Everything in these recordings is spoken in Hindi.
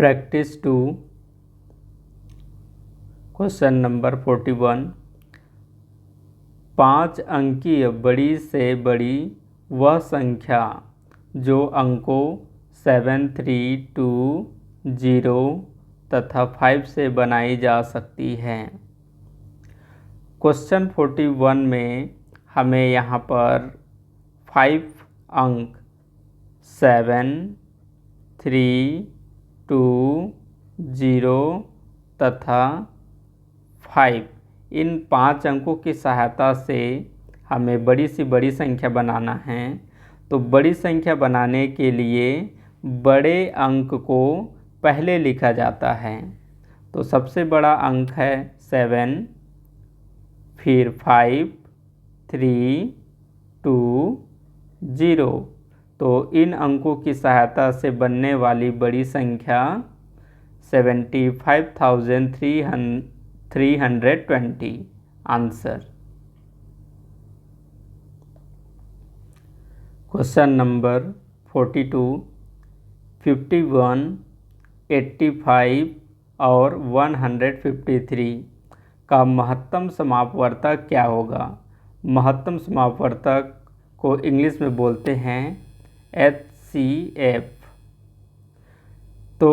Practice 2 question number 41। 5 अंकीय बड़ी से बड़ी वह संख्या जो अंकों 7, 3, 2, 0 तथा 5 से बनाई जा सकती है। क्वेश्चन 41 में हमें यहाँ पर 5 अंक 7, 3, 2, 0 तथा 5 इन 5 अंकों की सहायता से हमें बड़ी से बड़ी संख्या बनाना है। तो बड़ी संख्या बनाने के लिए बड़े अंक को पहले लिखा जाता है। तो सबसे बड़ा अंक है 7, फिर 5, 3, 2, 0। तो इन अंकों की सहायता से बनने वाली बड़ी संख्या 75,320 आंसर। Question number 42। 51, 85 और 153 का महत्तम समापवर्तक क्या होगा? महत्तम समापवर्तक को इंग्लिश में बोलते हैं HCF। तो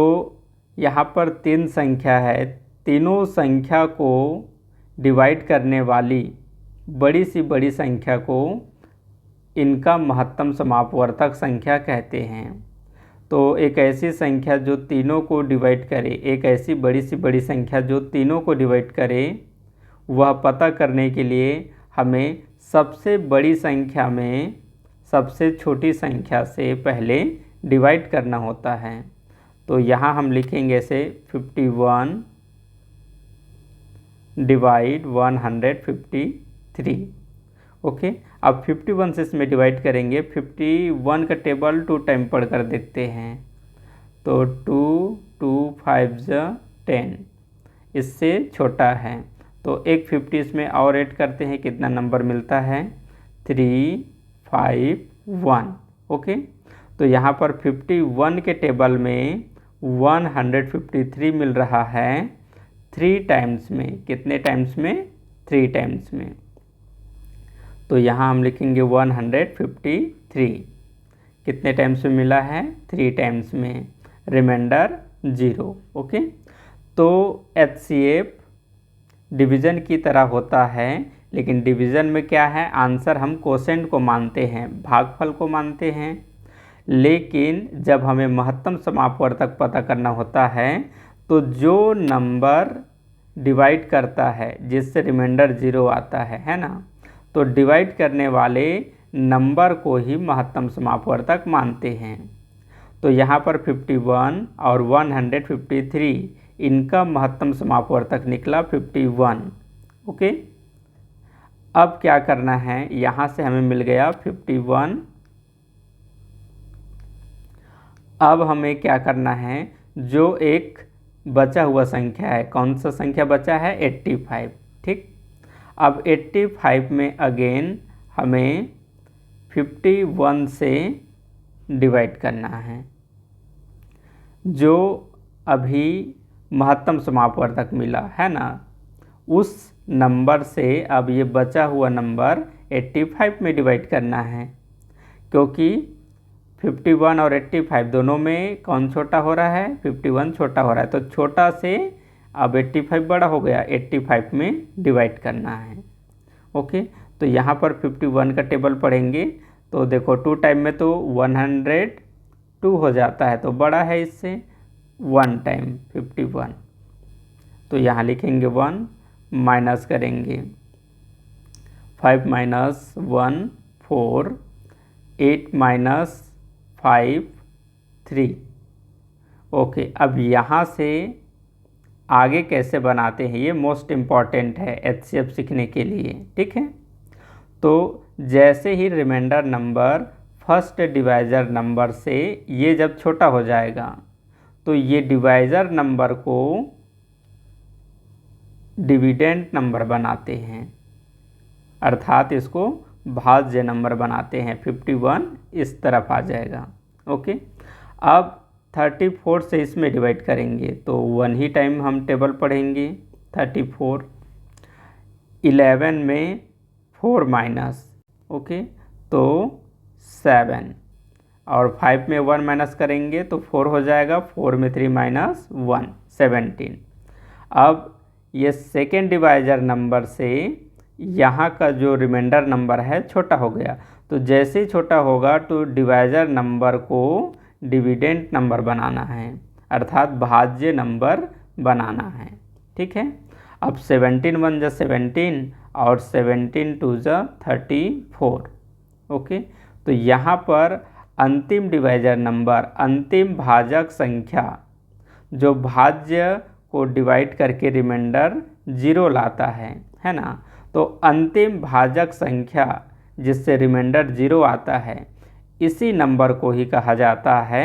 यहाँ पर 3 संख्या है, तीनों संख्या को डिवाइड करने वाली बड़ी से बड़ी संख्या को इनका महत्तम समापवर्तक संख्या कहते हैं। तो एक ऐसी संख्या जो तीनों को डिवाइड करे, एक ऐसी बड़ी से बड़ी संख्या जो तीनों को डिवाइड करे, वह पता करने के लिए हमें सबसे बड़ी संख्या में सबसे छोटी संख्या से पहले डिवाइड करना होता है। तो यहाँ हम लिखेंगे ऐसे 51 डिवाइड 153। ओके, अब 51 से इसमें डिवाइड करेंगे। 51 का टेबल 2 टाइम पढ़ कर देखते हैं। तो 2, 2, 5 10, इससे छोटा है। तो एक 50 इसमें और ऐड करते हैं, कितना नंबर मिलता है? 3, 5, 1। ओके, तो यहाँ पर 51 के टेबल में 153 मिल रहा है 3 टाइम्स में। कितने टाइम्स में? 3 टाइम्स में। तो यहाँ हम लिखेंगे 153 कितने टाइम्स में मिला है? 3 टाइम्स में। रिमाइंडर 0। ओके, तो HCF डिवीज़न की तरह होता है, लेकिन डिवीज़न में क्या है? आंसर हम कोसेंट को मानते हैं, भागफल को मानते हैं। लेकिन जब हमें महत्तम समापवर्तक पता करना होता है तो जो नंबर डिवाइड करता है, जिससे रिमाइंडर 0 आता है ना, तो डिवाइड करने वाले नंबर को ही महत्तम समापवर्तक मानते हैं। तो यहाँ पर 51 और 153 इनका महत्तम समापवर्तक निकला 51। ओके, अब क्या करना है? यहाँ से हमें मिल गया 51। अब हमें क्या करना है? जो एक बचा हुआ संख्या है, कौन सा संख्या बचा है? 85। ठीक, अब 85 में अगेन हमें 51 से डिवाइड करना है। जो अभी महत्तम समापवर्तक मिला है ना, उस नंबर से अब ये बचा हुआ नंबर 85 में डिवाइड करना है। क्योंकि 51 और 85 दोनों में कौन छोटा हो रहा है? 51 छोटा हो रहा है। तो छोटा से अब 85 बड़ा हो गया, 85 में डिवाइड करना है। ओके, तो यहाँ पर 51 का टेबल पढ़ेंगे तो देखो 2 टाइम में तो 102 हो जाता है, तो बड़ा है इससे 1 टाइम 51। तो यहाँ लिखेंगे 1, माइनस करेंगे 5 - 1 4, 8 - 5 3। ओके, अब यहाँ से आगे कैसे बनाते हैं ये मोस्ट इम्पॉर्टेंट है HCF सीखने के लिए। ठीक है, तो जैसे ही remainder number first divisor number से ये जब छोटा हो जाएगा तो ये डिवाइज़र नंबर को डिविडेंड नंबर बनाते हैं, अर्थात इसको भाज्य नंबर बनाते हैं। 51 इस तरफ आ जाएगा। ओके, अब 34 से इसमें डिवाइड करेंगे तो 1 ही टाइम हम टेबल पढ़ेंगे। 34 11 में 4 माइनस, ओके, तो 7 और 5 में 1 माइनस करेंगे तो 4 हो जाएगा। 4 में 3 माइनस 1 17। अब ये सेकेंड डिवाइजर नंबर से यहाँ का जो रिमाइंडर नंबर है छोटा हो गया, तो जैसे ही छोटा होगा तो डिवाइजर नंबर को डिविडेंट नंबर बनाना है, अर्थात भाज्य नंबर बनाना है। ठीक है। अब 17 1 जा 17 और 17 2 जा 34। ओके, तो यहाँ पर अंतिम डिवाइजर नंबर, अंतिम भाजक संख्या जो भाज्य को डिवाइड करके रिमाइंडर 0 लाता है ना, तो अंतिम भाजक संख्या जिससे रिमाइंडर 0 आता है, इसी नंबर को ही कहा जाता है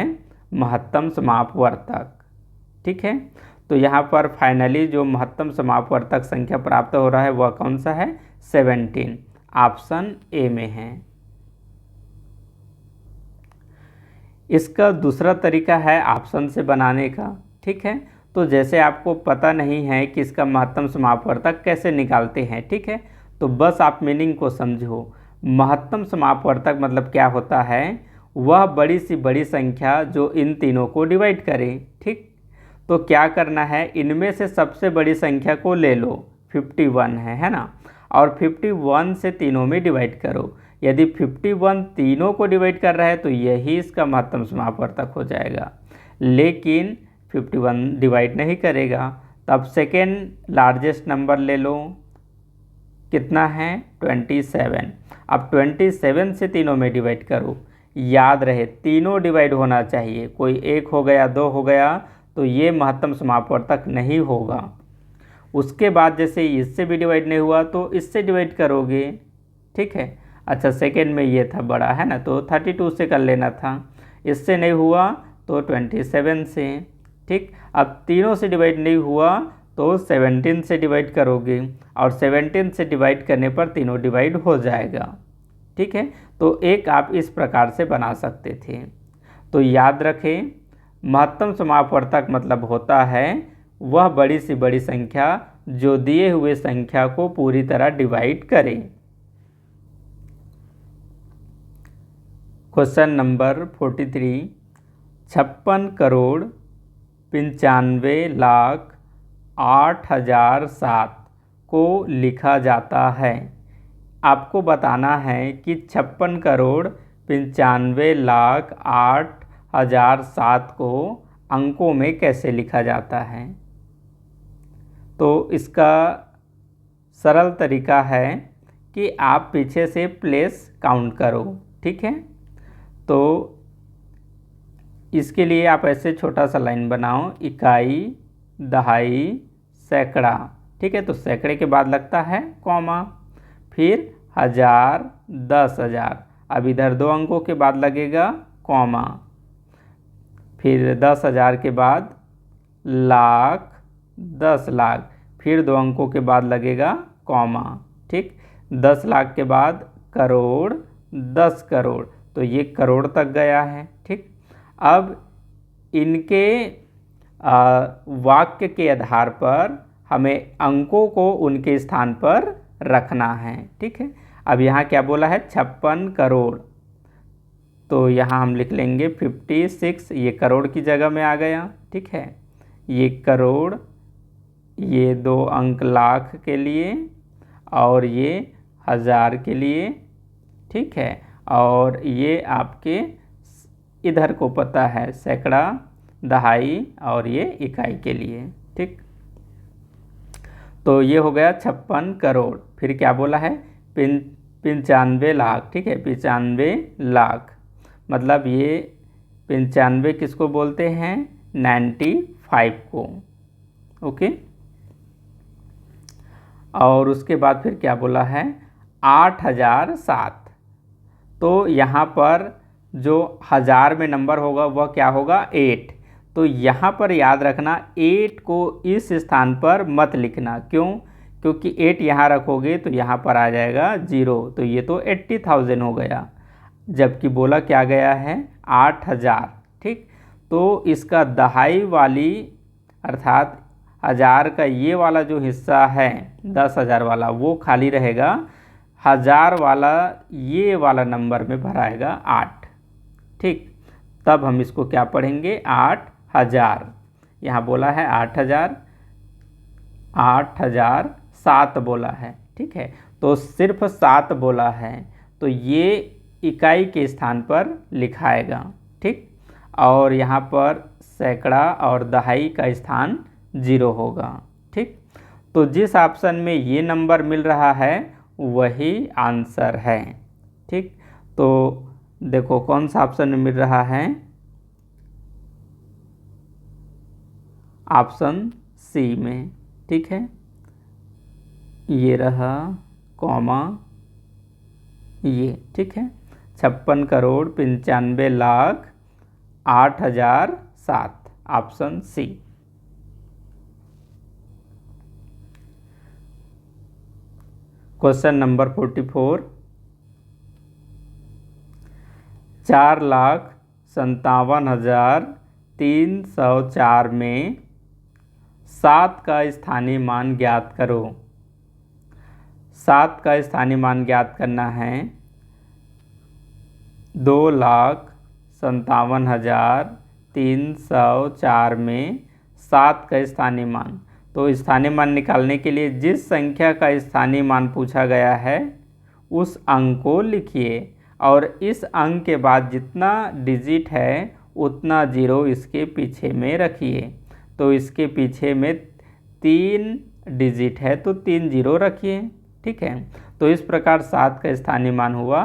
महत्तम समापवर्तक। ठीक है, तो यहाँ पर फाइनली जो महत्तम समापवर्तक संख्या प्राप्त हो रहा है वह कौन सा है? 17, ऑप्शन ए में है। इसका दूसरा तरीका है ऑप्शन से बनाने का। ठीक है, तो जैसे आपको पता नहीं है कि इसका महत्तम समापवर्तक कैसे निकालते हैं, ठीक है, तो बस आप मीनिंग को समझो। महत्तम समापवर्तक मतलब क्या होता है? वह बड़ी से बड़ी संख्या जो इन तीनों को डिवाइड करे। ठीक, तो क्या करना है, इनमें से सबसे बड़ी संख्या को ले लो, 51 है ना, और 51 से तीनों में डिवाइड करो। यदि 51 तीनों को डिवाइड कर रहा है तो यही इसका महत्तम समापवर्तक हो जाएगा, लेकिन 51 डिवाइड नहीं करेगा। तब सेकेंड लार्जेस्ट नंबर ले लो, कितना है? 27। अब 27 से तीनों में डिवाइड करो। याद रहे तीनों डिवाइड होना चाहिए, कोई एक हो गया, दो हो गया तो ये महत्तम समापवर्तक नहीं होगा। उसके बाद जैसे इससे भी डिवाइड नहीं हुआ तो इससे डिवाइड करोगे। ठीक है, अच्छा सेकेंड में ये था बड़ा है ना, तो 32 से कर लेना था। इससे नहीं हुआ तो 27 से। ठीक, अब तीनों से डिवाइड नहीं हुआ तो 17 से डिवाइड करोगे, और 17 से डिवाइड करने पर तीनों डिवाइड हो जाएगा। ठीक है, तो एक आप इस प्रकार से बना सकते थे। तो याद रखें, महत्तम समापवर्तक मतलब होता है वह बड़ी से बड़ी संख्या जो दिए हुए संख्या को पूरी तरह डिवाइड करे। क्वेश्चन नंबर 43, 56 करोड़ 95 लाख 8,007 को लिखा जाता है। आपको बताना है कि 56 करोड़ 95 लाख 8,007 को अंकों में कैसे लिखा जाता है। तो इसका सरल तरीका है कि आप पीछे से प्लेस काउंट करो। ठीक है, तो इसके लिए आप ऐसे छोटा सा लाइन बनाओ, इकाई, दहाई, सैकड़ा। ठीक है, तो सैकड़े के बाद लगता है कॉमा, फिर 1000, 10,000। अब इधर 2 अंकों के बाद लगेगा कॉमा, फिर 10,000 के बाद लाख, 10 लाख, फिर 2 अंकों के बाद लगेगा कॉमा। ठीक, 10 लाख के बाद करोड़, 10 करोड़, तो ये करोड़ तक गया है। ठीक, अब इनके वाक्य के आधार पर हमें अंकों को उनके स्थान पर रखना है। ठीक है, अब यहाँ क्या बोला है? 56 करोड़, तो यहाँ हम लिख लेंगे 56, ये करोड़ की जगह में आ गया। ठीक है, ये करोड़, ये 2 अंक लाख के लिए और ये 1000 के लिए। ठीक है, और ये आपके इधर को पता है सैकड़ा, दहाई और ये इकाई के लिए। ठीक, तो ये हो गया 56 करोड़। फिर क्या बोला है? 95 लाख। ठीक है, 95 लाख मतलब ये 95 किसको बोलते हैं? 95 को। ओके, और उसके बाद फिर क्या बोला है? 8,007। तो यहाँ पर जो 1000 में नंबर होगा वह क्या होगा? 8। तो यहाँ पर याद रखना 8 को इस स्थान पर मत लिखना। क्यों? क्योंकि 8 यहाँ रखोगे तो यहाँ पर आ जाएगा 0, तो ये तो 80,000 हो गया, जबकि बोला क्या गया है? 8,000। ठीक, तो इसका दहाई वाली अर्थात 1000 का ये वाला जो हिस्सा है 10,000 वाला वो खाली रहेगा, 1000 वाला ये वाला नंबर में भराएगा 8। ठीक, तब हम इसको क्या पढ़ेंगे 8000। यहाँ बोला है 8000, 8000 7 बोला है। ठीक है, तो सिर्फ 7 बोला है तो ये इकाई के स्थान पर लिखाएगा। ठीक, और यहाँ पर सैकड़ा और दहाई का स्थान 0 होगा। ठीक, तो जिस ऑप्शन में ये नंबर मिल रहा है वही आंसर है। ठीक, तो देखो कौन सा ऑप्शन में मिल रहा है, ऑप्शन सी में। ठीक है, ये रहा कॉमा ये। ठीक है, 56,95,08,007 ऑप्शन सी। क्वेश्चन नंबर 44, 4,57,304 में 7 का स्थानीय मान ज्ञात करो। 7 का स्थानीय मान ज्ञात करना है। 2,57,304 में 7 का स्थानीय मान, तो स्थानीय मान निकालने के लिए जिस संख्या का स्थानीय मान पूछा गया है उस अंक को लिखिए और इस अंक के बाद जितना डिजिट है उतना 0 इसके पीछे में रखिए। तो इसके पीछे में 3 डिजिट है तो 3 0 रखिए। ठीक है, तो इस प्रकार 7 का स्थानीय मान हुआ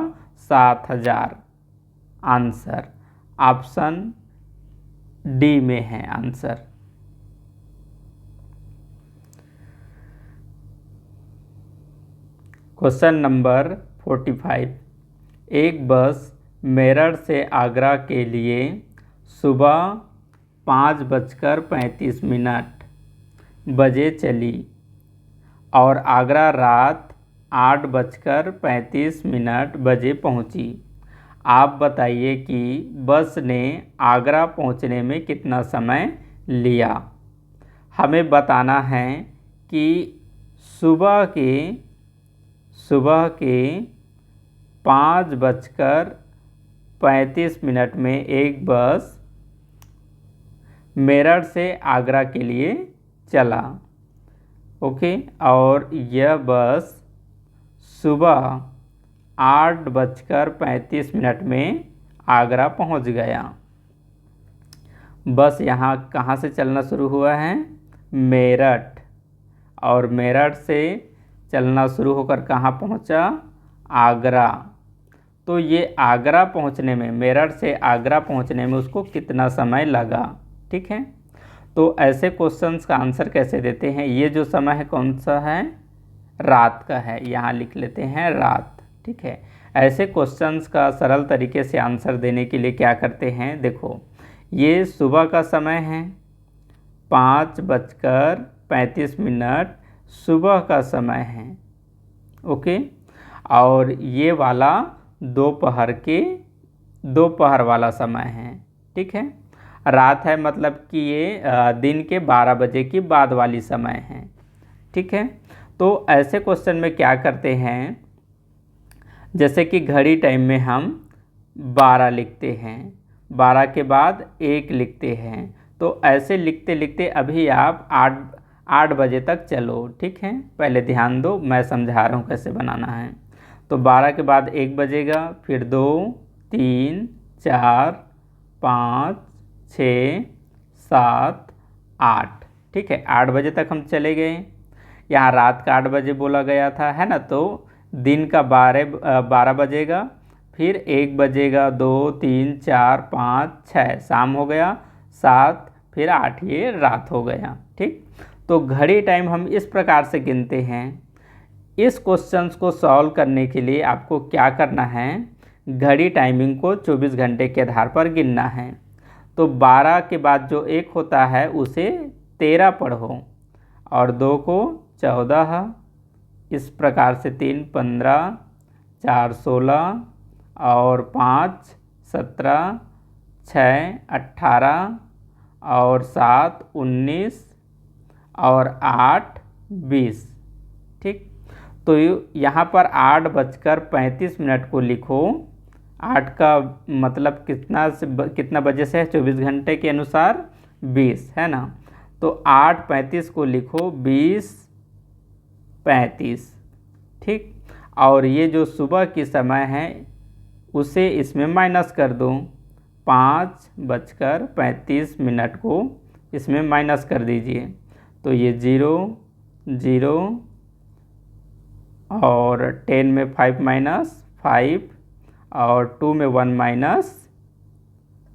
7000। आंसर ऑप्शन डी में है आंसर। क्वेश्चन नंबर 45, एक बस मेरठ से आगरा के लिए सुबह 5:35 बजे चली और आगरा रात 8:35 बजे पहुंची। आप बताइए कि बस ने आगरा पहुंचने में कितना समय लिया। हमें बताना है कि सुबह के 5:35 में एक बस मेरठ से आगरा के लिए चला। ओके, और यह बस सुबह 8:35 में आगरा पहुंच गया। बस यहाँ कहाँ से चलना शुरू हुआ है, मेरठ, और मेरठ से चलना शुरू होकर कहाँ पहुँचा, आगरा। तो ये आगरा पहुँचने में, मेरठ से आगरा पहुँचने में उसको कितना समय लगा। ठीक है, तो ऐसे क्वेश्चंस का आंसर कैसे देते हैं, ये जो समय है कौन सा है, रात का है, यहाँ लिख लेते हैं रात। ठीक है, ऐसे क्वेश्चंस का सरल तरीके से आंसर देने के लिए क्या करते हैं, देखो ये सुबह का समय है 5:35 सुबह का समय है। ओके, और ये वाला दोपहर वाला समय है। ठीक है, रात है मतलब कि ये दिन के 12 बजे की बाद वाली समय है। ठीक है, तो ऐसे क्वेश्चन में क्या करते हैं, जैसे कि घड़ी टाइम में हम 12 लिखते हैं, 12 के बाद 1 लिखते हैं, तो ऐसे लिखते लिखते अभी आप 8 बजे तक चलो। ठीक है, पहले ध्यान दो, मैं समझा रहा हूँ कैसे बनाना है। तो 12 के बाद 1 बजेगा, फिर 2, 3, 4, 5, 6, 7, 8। ठीक है, 8 बजे तक हम चले गए। यहाँ रात का 8 बजे बोला गया था, है ना, तो दिन का 12 बजेगा, फिर 1 बजेगा, 2, 3, 4, 5, 6 शाम हो गया, 7, फिर 8 ये रात हो गया। ठीक, तो घड़ी टाइम हम इस प्रकार से गिनते हैं। इस क्वेश्चंस को सॉल्व करने के लिए आपको क्या करना है, घड़ी टाइमिंग को 24 घंटे के आधार पर गिनना है। तो 12 के बाद जो 1 होता है उसे 13 पढ़ो, और 2 को 14, इस प्रकार से 3 15, 4 16, और 5 17, 6 18 और 7 19 और 8 20। ठीक, तो यहाँ पर 8:35 को लिखो। 8 का मतलब कितना बजे से है, 24 घंटे के अनुसार 20 है ना। तो 8:35 को लिखो 20:35। ठीक, और ये जो सुबह की समय है उसे इसमें माइनस कर दो। 5:35 को इसमें माइनस कर दीजिए। तो ये 0 0 और 10 में 5 माइनस 5 और 2 में 1 माइनस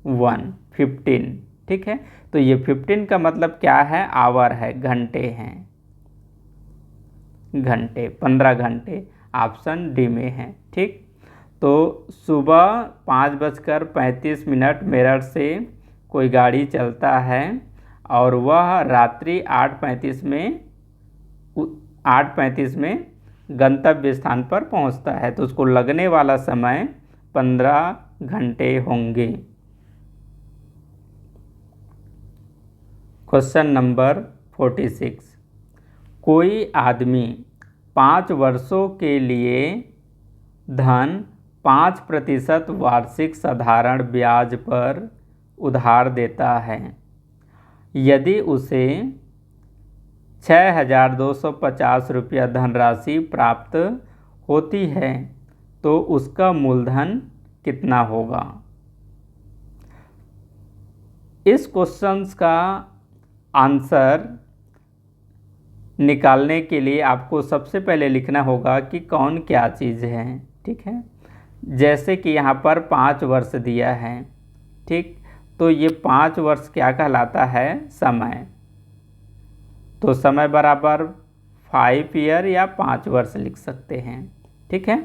1 15। ठीक है, तो ये 15 का मतलब क्या है, आवर है, घंटे हैं, घंटे 15 घंटे, ऑप्शन डी में है। ठीक, तो सुबह 5:35 मेरठ से कोई गाड़ी चलता है और वह रात्रि 8:35 में गंतव्य स्थान पर पहुंचता है, तो उसको लगने वाला समय 15 घंटे होंगे। Question number 46। कोई आदमी 5 वर्षों के लिए धन 5% वार्षिक साधारण ब्याज पर उधार देता है। यदि उसे 6,250 रुपया धनराशि प्राप्त होती है तो उसका मूलधन कितना होगा। इस क्वेश्चन का आंसर निकालने के लिए आपको सबसे पहले लिखना होगा कि कौन क्या चीज़ है। ठीक है, जैसे कि यहाँ पर 5 वर्ष दिया है। ठीक, तो ये 5 वर्ष क्या कहलाता है, समय। तो समय बराबर 5 ईयर या 5 वर्ष लिख सकते हैं। ठीक है,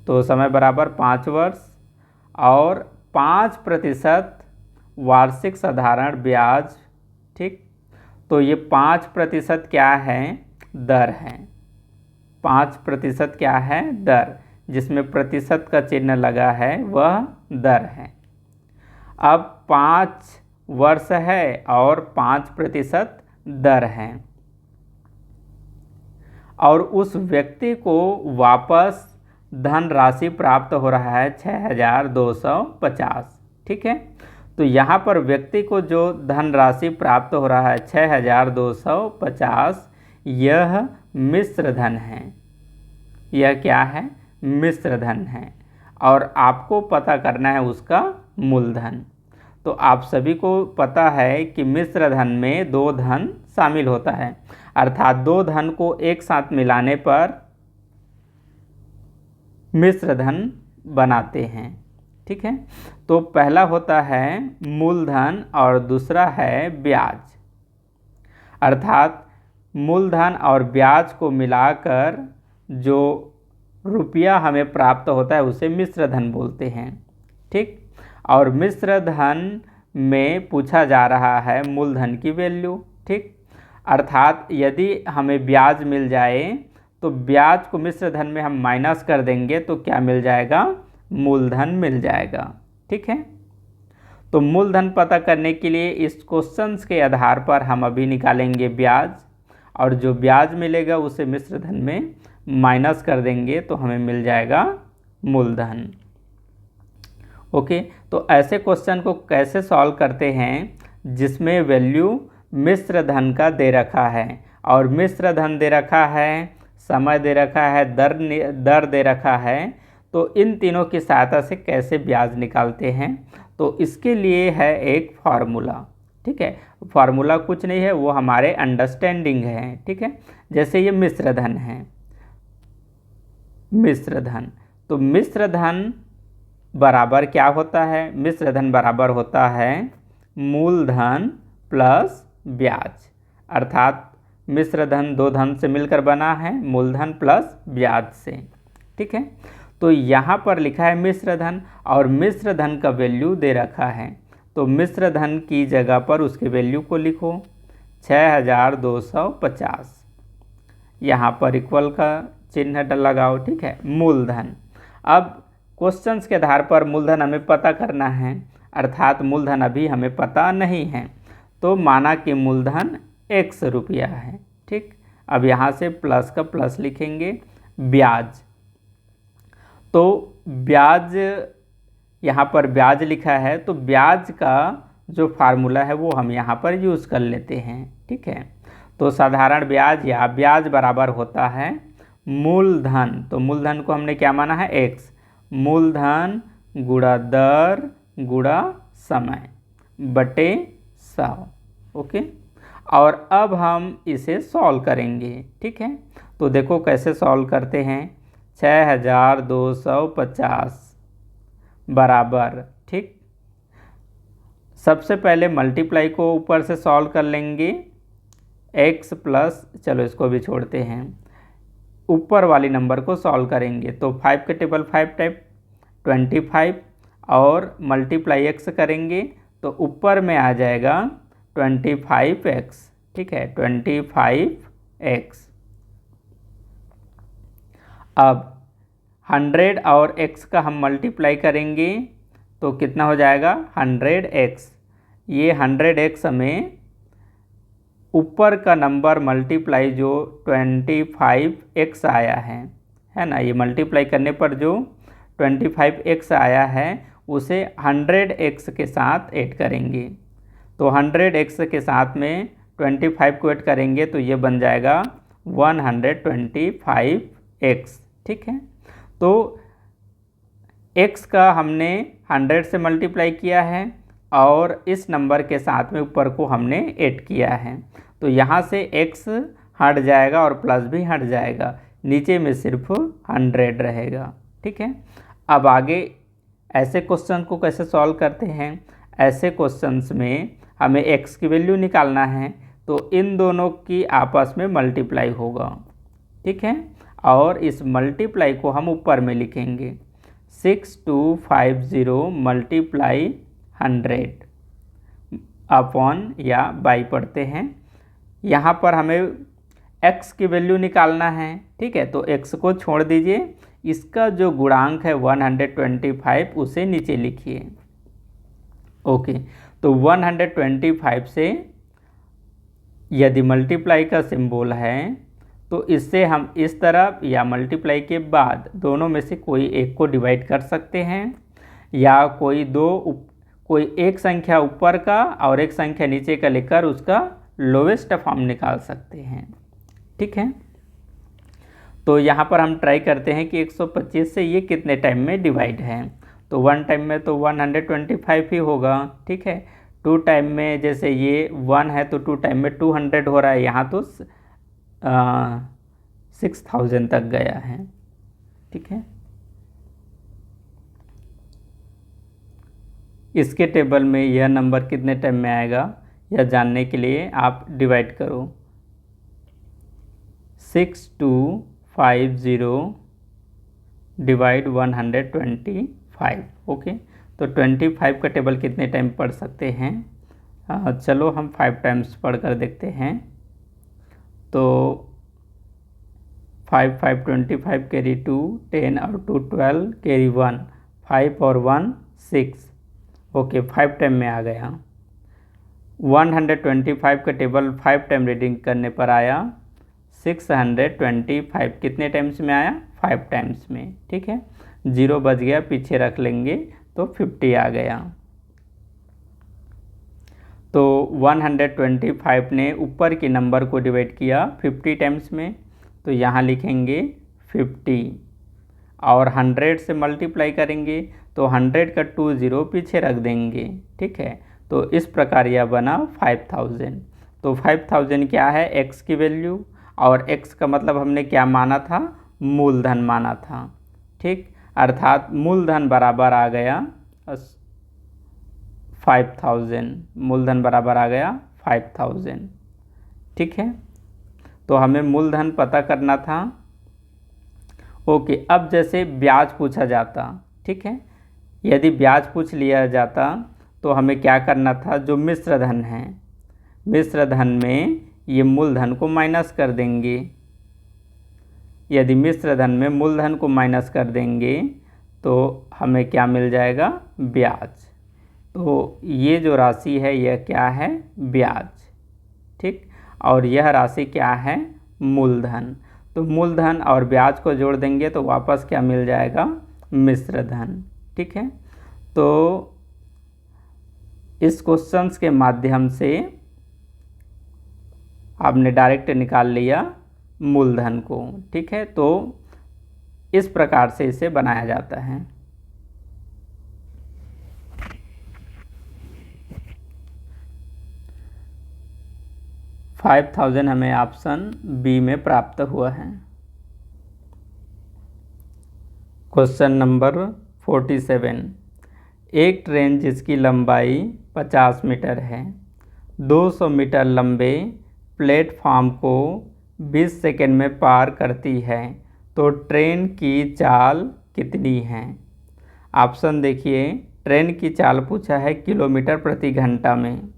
तो समय बराबर 5 वर्ष और 5% वार्षिक साधारण ब्याज। ठीक, तो ये 5% क्या है, दर है। 5% क्या है, दर, जिसमें प्रतिशत का चिन्ह लगा है वह दर है। अब 5 वर्ष है और 5% दर है और उस व्यक्ति को वापस धनराशि प्राप्त हो रहा है 6,250। ठीक है, तो यहाँ पर व्यक्ति को जो धनराशि प्राप्त हो रहा है 6,250, यह मिश्र धन है। यह क्या है, मिश्र धन है और आपको पता करना है उसका मूलधन। तो आप सभी को पता है कि मिश्र धन में 2 धन शामिल होता है, अर्थात 2 धन को एक साथ मिलाने पर मिश्र धन बनाते हैं। ठीक है, तो पहला होता है मूलधन और दूसरा है ब्याज, अर्थात मूलधन और ब्याज को मिलाकर जो रुपया हमें प्राप्त होता है उसे मिश्र धन बोलते हैं। ठीक, और मिश्र धन में पूछा जा रहा है मूलधन की वैल्यू। ठीक, अर्थात यदि हमें ब्याज मिल जाए तो ब्याज को मिश्र धन में हम माइनस कर देंगे तो क्या मिल जाएगा, मूलधन मिल जाएगा। ठीक है, तो मूलधन पता करने के लिए इस क्वेश्चन के आधार पर हम अभी निकालेंगे ब्याज और जो ब्याज मिलेगा उसे मिश्र धन में माइनस कर देंगे तो हमें मिल जाएगा मूलधन। ओके, तो ऐसे क्वेश्चन को कैसे सॉल्व करते हैं जिसमें वैल्यू मिश्र धन का दे रखा है और मिश्र धन दे रखा है, समय दे रखा है, दर दे रखा है, तो इन तीनों की सहायता से कैसे ब्याज निकालते हैं। तो इसके लिए है एक फार्मूला। ठीक है, फार्मूला कुछ नहीं है, वो हमारे अंडरस्टैंडिंग है। ठीक है, जैसे ये मिश्र धन है, मिश्र धन, तो मिश्र धन बराबर क्या होता है, मिश्र धन बराबर होता है मूलधन प्लस ब्याज, अर्थात मिश्र धन 2 धन से मिलकर बना है, मूलधन प्लस ब्याज से। ठीक है, तो यहाँ पर लिखा है मिश्र धन और मिश्र धन का वैल्यू दे रखा है, तो मिश्र धन की जगह पर उसके वैल्यू को लिखो 6,250, यहाँ पर इक्वल का चिन्ह लगाओ। ठीक है, मूलधन, अब क्वेश्चंस के आधार पर मूलधन हमें पता करना है, अर्थात मूलधन अभी हमें पता नहीं है, तो माना कि मूलधन x रुपया है। ठीक, अब यहाँ से प्लस का प्लस लिखेंगे। ब्याज, तो ब्याज, यहाँ पर ब्याज लिखा है तो ब्याज का जो फार्मूला है वो हम यहाँ पर यूज़ कर लेते हैं। ठीक है, तो साधारण ब्याज या ब्याज बराबर होता है मूलधन, तो मूलधन को हमने क्या माना है x, मूलधन गुणा दर गुणा समय बटे 100। ओके, और अब हम इसे सॉल्व करेंगे। ठीक है, तो देखो कैसे सॉल्व करते हैं। 6250 बराबर, ठीक, सबसे पहले मल्टीप्लाई को ऊपर से सॉल्व कर लेंगे x प्लस, चलो इसको भी छोड़ते हैं, ऊपर वाली नंबर को सॉल्व करेंगे तो 5 के टेबल 5 टाइप 25 और मल्टीप्लाई x करेंगे तो ऊपर में आ जाएगा 25x। ठीक है, 25x। अब 100 और x का हम मल्टीप्लाई करेंगे तो कितना हो जाएगा 100x। ये 100x हमें ऊपर का नंबर मल्टीप्लाई जो 25x आया है ना, ये मल्टीप्लाई करने पर जो 25x आया है उसे 100x के साथ ऐड करेंगे, तो 100x के साथ में 25 को ऐड करेंगे तो ये बन जाएगा 125x। ठीक है, तो x का हमने 100 से मल्टीप्लाई किया है और इस नंबर के साथ में ऊपर को हमने ऐड किया है, तो यहाँ से x हट जाएगा और प्लस भी हट जाएगा, नीचे में सिर्फ 100 रहेगा। ठीक है, अब आगे ऐसे क्वेश्चन को कैसे सॉल्व करते हैं। ऐसे क्वेश्चंस में हमें x की वैल्यू निकालना है तो इन दोनों की आपस में मल्टीप्लाई होगा। ठीक है, और इस मल्टीप्लाई को हम ऊपर में लिखेंगे 6250 मल्टीप्लाई 100 अपॉन या बाई पढ़ते हैं। यहाँ पर हमें x की वैल्यू निकालना है। ठीक है, तो x को छोड़ दीजिए, इसका जो गुणांक है 125 उसे नीचे लिखिए। ओके, तो 125 से यदि मल्टीप्लाई का सिंबल है तो इससे हम इस तरफ या मल्टीप्लाई के बाद दोनों में से कोई एक को डिवाइड कर सकते हैं, या कोई एक संख्या ऊपर का और एक संख्या नीचे का लेकर उसका लोवेस्ट फॉर्म निकाल सकते हैं। ठीक है, तो यहाँ पर हम ट्राई करते हैं कि 125 से ये कितने टाइम में डिवाइड है, तो 1 टाइम में तो 125 ही होगा। ठीक है, 2 टाइम में जैसे ये 1 है तो 2 टाइम में 200 हो रहा है, यहाँ तो 6000 तक गया है। ठीक है, इसके टेबल में यह नंबर कितने टाइम में आएगा यह जानने के लिए आप डिवाइड करो 6250 डिवाइड 125। ओके, तो 25 का टेबल कितने टाइम पढ़ सकते हैं, चलो हम 5 टाइम्स पढ़ कर देखते हैं। तो 5 5 25 कैरी 2 10 और 2 12 कैरी 1 5 और 1 6। ओके, 5 टाइम में आ गया। 125 का टेबल 5 टाइम रीडिंग करने पर आया 625। कितने टाइम्स में आया 5 टाइम्स में। ठीक है, 0 बच गया, पीछे रख लेंगे तो 50 आ गया। तो 125 ने ऊपर के नंबर को डिवाइड किया 50 टाइम्स में, तो यहाँ लिखेंगे 50 और 100 से मल्टीप्लाई करेंगे तो 100 का 2 0 पीछे रख देंगे। ठीक है, तो इस प्रकार यह बना 5000। तो 5000 क्या है x की वैल्यू, और x का मतलब हमने क्या माना था, मूलधन माना था। ठीक, अर्थात मूलधन बराबर आ गया 5000, मूलधन बराबर आ गया 5000। ठीक है, तो हमें मूलधन पता करना था। ओके, अब जैसे ब्याज पूछा जाता, ठीक है, यदि ब्याज पूछ लिया जाता तो हमें क्या करना था, जो मिश्र धन है, मिश्र धन में ये मूलधन को माइनस कर देंगे। यदि मिश्र धन में मूलधन को माइनस कर देंगे तो हमें क्या मिल जाएगा, ब्याज। तो ये जो राशि है यह क्या है, ब्याज, ठीक। और यह राशि क्या है, मूलधन। तो मूलधन और ब्याज को जोड़ देंगे तो वापस क्या मिल जाएगा, मिश्र धन, ठीक है। तो इस क्वेश्चंस के माध्यम से आपने डायरेक्ट निकाल लिया मूलधन को, ठीक है। तो इस प्रकार से इसे बनाया जाता है। $5000 हमें ऑप्शन बी में प्राप्त हुआ है। क्वेश्चन नंबर 47, एक ट्रेन जिसकी लंबाई 50 मीटर है 200 मीटर लंबे प्लेटफॉर्म को 20 सेकंड में पार करती है, तो ट्रेन की चाल कितनी है। ऑप्शन देखिए, ट्रेन की चाल पूछा है किलोमीटर प्रति घंटा में।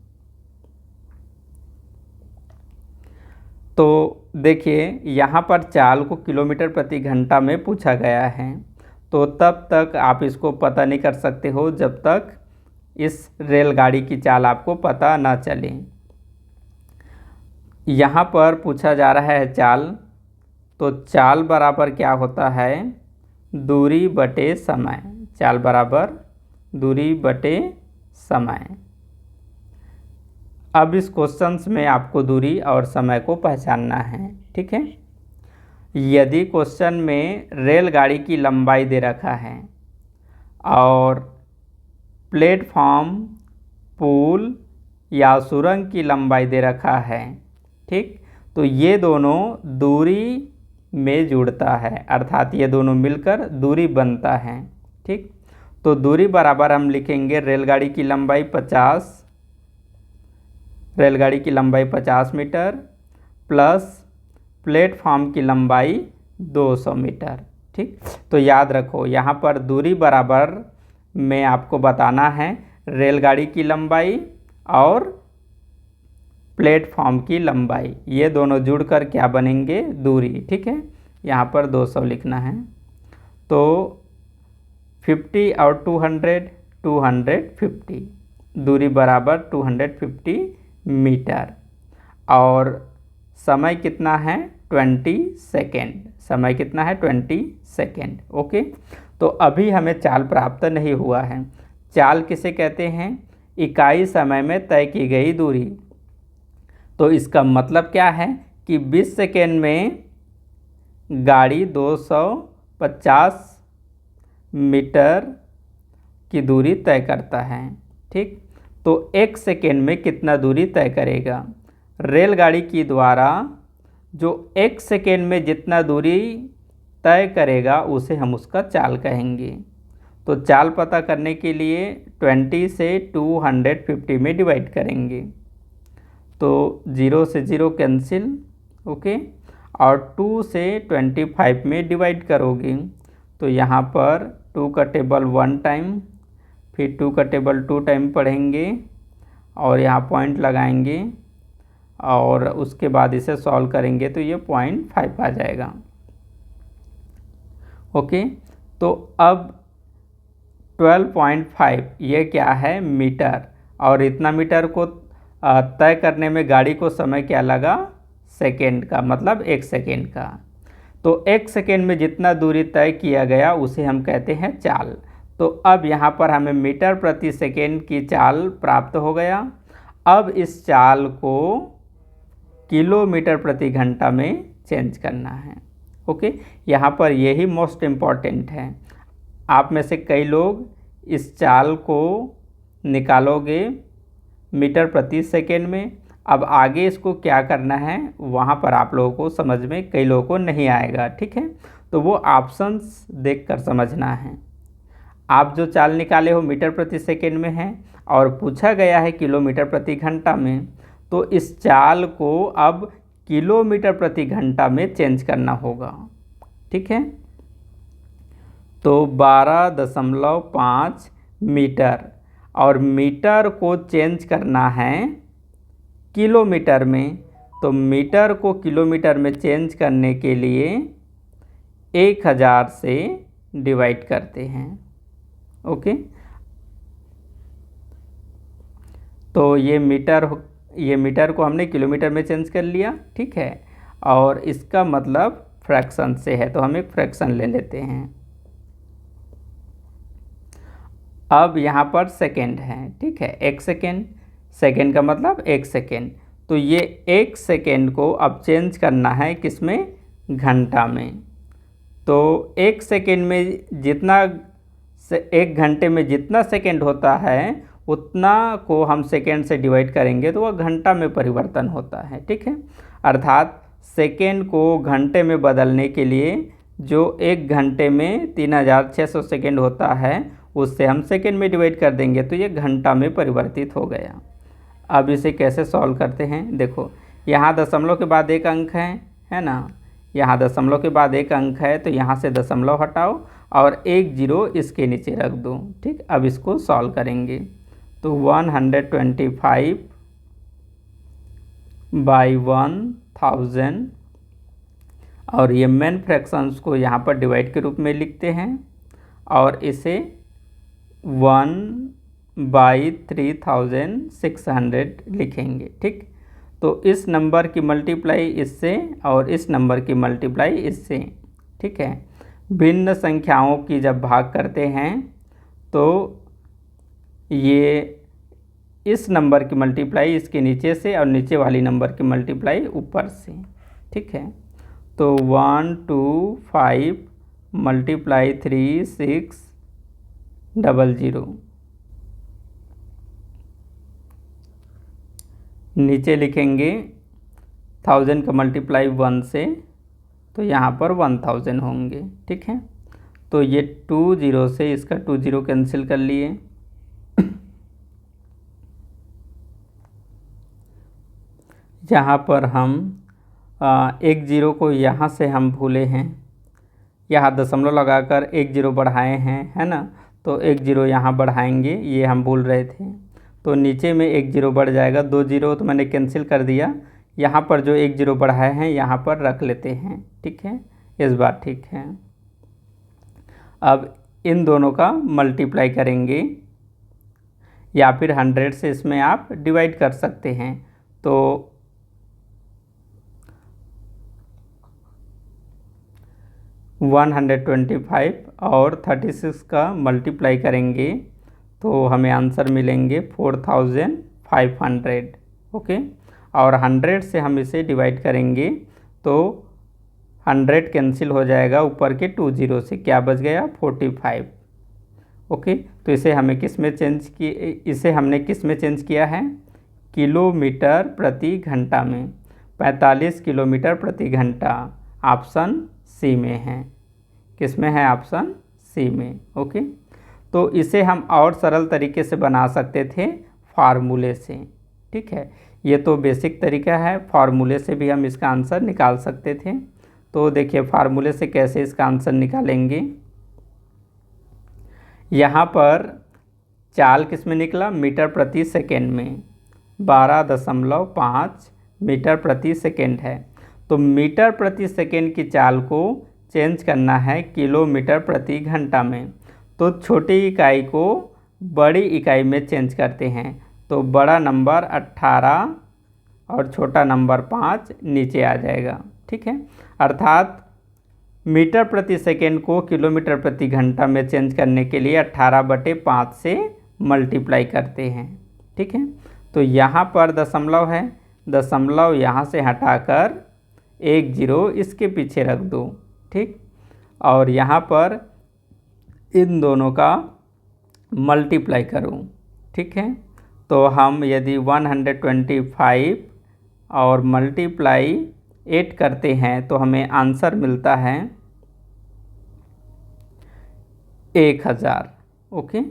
तो देखिए यहाँ पर चाल को किलोमीटर प्रति घंटा में पूछा गया है, तो तब तक आप इसको पता नहीं कर सकते हो जब तक इस रेलगाड़ी की चाल आपको पता ना चले। यहाँ पर पूछा जा रहा है चाल, तो चाल बराबर क्या होता है, दूरी बटे समय। चाल बराबर दूरी बटे समय। अब इस क्वेश्चंस में आपको दूरी और समय को पहचानना है, ठीक है। यदि क्वेश्चन में रेलगाड़ी की लंबाई दे रखा है और प्लेटफॉर्म, पुल या सुरंग की लंबाई दे रखा है, ठीक, तो ये दोनों दूरी में जुड़ता है, अर्थात ये दोनों मिलकर दूरी बनता है, ठीक। तो दूरी बराबर हम लिखेंगे रेलगाड़ी की लंबाई 50 मीटर प्लस प्लेटफॉर्म की लंबाई 200 मीटर, ठीक। तो याद रखो यहाँ पर दूरी बराबर में आपको बताना है रेलगाड़ी की लंबाई और प्लेटफॉर्म की लंबाई, ये दोनों जुड़कर क्या बनेंगे, दूरी, ठीक है। यहाँ पर 200 लिखना है। तो 50 और 250, दूरी बराबर 250 मीटर। और समय कितना है, 20 सेकेंड। समय कितना है, 20 सेकेंड, ओके। तो अभी हमें चाल प्राप्त नहीं हुआ है। चाल किसे कहते हैं, इकाई समय में तय की गई दूरी। तो इसका मतलब क्या है कि 20 सेकेंड में गाड़ी 250 मीटर की दूरी तय करता है, ठीक। तो 1 सेकेंड में कितना दूरी तय करेगा। रेलगाड़ी की द्वारा जो 1 सेकेंड में जितना दूरी तय करेगा उसे हम उसका चाल कहेंगे। तो चाल पता करने के लिए 20 से 250 में डिवाइड करेंगे, तो 0 से 0 कैंसिल, ओके। और 2 से 25 में डिवाइड करोगे तो यहाँ पर 2 का टेबल 1 टाइम, फिर 2 का टेबल 2 टाइम पढ़ेंगे और यहाँ पॉइंट लगाएंगे और उसके बाद इसे सॉल्व करेंगे तो ये 0.5 आ जाएगा, ओके। तो अब 12.5 ये क्या है, मीटर, और इतना मीटर को तय करने में गाड़ी को समय क्या लगा, सेकेंड का, मतलब 1 सेकेंड का। तो 1 सेकेंड में जितना दूरी तय किया गया उसे हम कहते हैं चाल। तो अब यहाँ पर हमें मीटर प्रति सेकेंड की चाल प्राप्त हो गया। अब इस चाल को किलोमीटर प्रति घंटा में चेंज करना है, ओके। यहाँ पर यही मोस्ट इम्पॉर्टेंट है। आप में से कई लोग इस चाल को निकालोगे मीटर प्रति सेकेंड में। अब आगे इसको क्या करना है वहाँ पर आप लोगों को समझ में कई लोगों को नहीं आएगा, ठीक है। तो वो ऑप्शंस देखकर समझना है। आप जो चाल निकाले हो मीटर प्रति सेकेंड में है और पूछा गया है किलोमीटर प्रति घंटा में, तो इस चाल को अब किलोमीटर प्रति घंटा में चेंज करना होगा, ठीक है। तो 12.5 मीटर और मीटर को चेंज करना है किलोमीटर में। तो मीटर को किलोमीटर में चेंज करने के लिए 1000 से डिवाइड करते हैं, ओके। तो ये मीटर को हमने किलोमीटर में चेंज कर लिया, ठीक है। और इसका मतलब फ्रैक्शन से है, तो हम एक फ्रैक्शन ले लेते हैं। अब यहाँ पर सेकेंड है, ठीक है, 1 सेकेंड, सेकेंड का मतलब 1 सेकेंड। तो ये 1 सेकेंड को अब चेंज करना है किसमें, घंटा में। तो 1 सेकेंड में जितना 1 घंटे में जितना सेकेंड होता है उतना को हम सेकेंड से डिवाइड करेंगे तो वह घंटा में परिवर्तन होता है, ठीक है। अर्थात सेकेंड को घंटे में बदलने के लिए जो 1 घंटे में 3600 सेकेंड होता है उससे हम सेकेंड में डिवाइड कर देंगे तो ये घंटा में परिवर्तित हो गया। अब इसे कैसे सॉल्व करते हैं, देखो यहाँ दशमलव के बाद एक अंक है ना, यहाँ दशमलव के बाद एक अंक है तो यहाँ से दशमलव हटाओ और 1 0 इसके नीचे रख दो, ठीक। अब इसको सॉल्व करेंगे तो 125 बाई 1000 और ये मेन फ्रैक्शंस को यहाँ पर डिवाइड के रूप में लिखते हैं और इसे 1/3600 लिखेंगे, ठीक। तो इस नंबर की मल्टीप्लाई इससे और इस नंबर की मल्टीप्लाई इससे, ठीक है। भिन्न संख्याओं की जब भाग करते हैं तो ये इस नंबर की मल्टीप्लाई इसके नीचे से और नीचे वाली नंबर की मल्टीप्लाई ऊपर से, ठीक है। तो 125 × 3 600, नीचे लिखेंगे 1000 का मल्टीप्लाई 1 से तो यहाँ पर 1000 होंगे, ठीक है। तो ये 2 0 से इसका 2 0 कैंसिल कर लिए, यहाँ पर हम 1 0 को यहाँ से हम भूले हैं, यहाँ दशमलव लगाकर 1 0 बढ़ाए हैं, है ना। तो 1 0 यहाँ बढ़ाएंगे, ये हम भूल रहे थे। तो नीचे में 1 0 बढ़ जाएगा, 2 0 तो मैंने कैंसिल कर दिया। यहाँ पर जो 1 0 बढ़ाए हैं यहाँ पर रख लेते हैं, ठीक है। इस बार ठीक है। अब इन दोनों का मल्टीप्लाई करेंगे या फिर 100 से इसमें आप डिवाइड कर सकते हैं। तो 125 और 36 का मल्टीप्लाई करेंगे तो हमें आंसर मिलेंगे 4500, ओके। और 100 से हम इसे डिवाइड करेंगे तो 100 कैंसिल हो जाएगा ऊपर के 2 0 से, क्या बच गया 45, ओके। तो इसे हमने किस में चेंज किया है, किलोमीटर प्रति घंटा में। 45 किलोमीटर प्रति घंटा ऑप्शन सी में है, किस में है, ऑप्शन सी में, ओके। तो इसे हम और सरल तरीके से बना सकते थे फार्मूले से, ठीक है। ये तो बेसिक तरीका है, फार्मूले से भी हम इसका आंसर निकाल सकते थे। तो देखिए फार्मूले से कैसे इसका आंसर निकालेंगे। यहाँ पर चाल किस में निकला, मीटर प्रति सेकेंड में, 12.5 मीटर प्रति सेकेंड है। तो मीटर प्रति सेकेंड की चाल को चेंज करना है किलोमीटर प्रति घंटा में। तो छोटी इकाई को बड़ी इकाई में चेंज करते हैं। तो बड़ा नंबर 18 और छोटा नंबर 5 नीचे आ जाएगा, ठीक है। अर्थात मीटर प्रति सेकेंड को किलोमीटर प्रति घंटा में चेंज करने के लिए 18/5 से मल्टीप्लाई करते हैं, ठीक है। तो यहाँ पर दशमलव है, दशमलव यहाँ से हटाकर 1 0 इसके पीछे रख दो, ठीक। और यहाँ पर इन दोनों का मल्टीप्लाई करूँ, ठीक है। तो हम यदि 125 और मल्टीप्लाई 8 करते हैं तो हमें आंसर मिलता है 1000, ओके।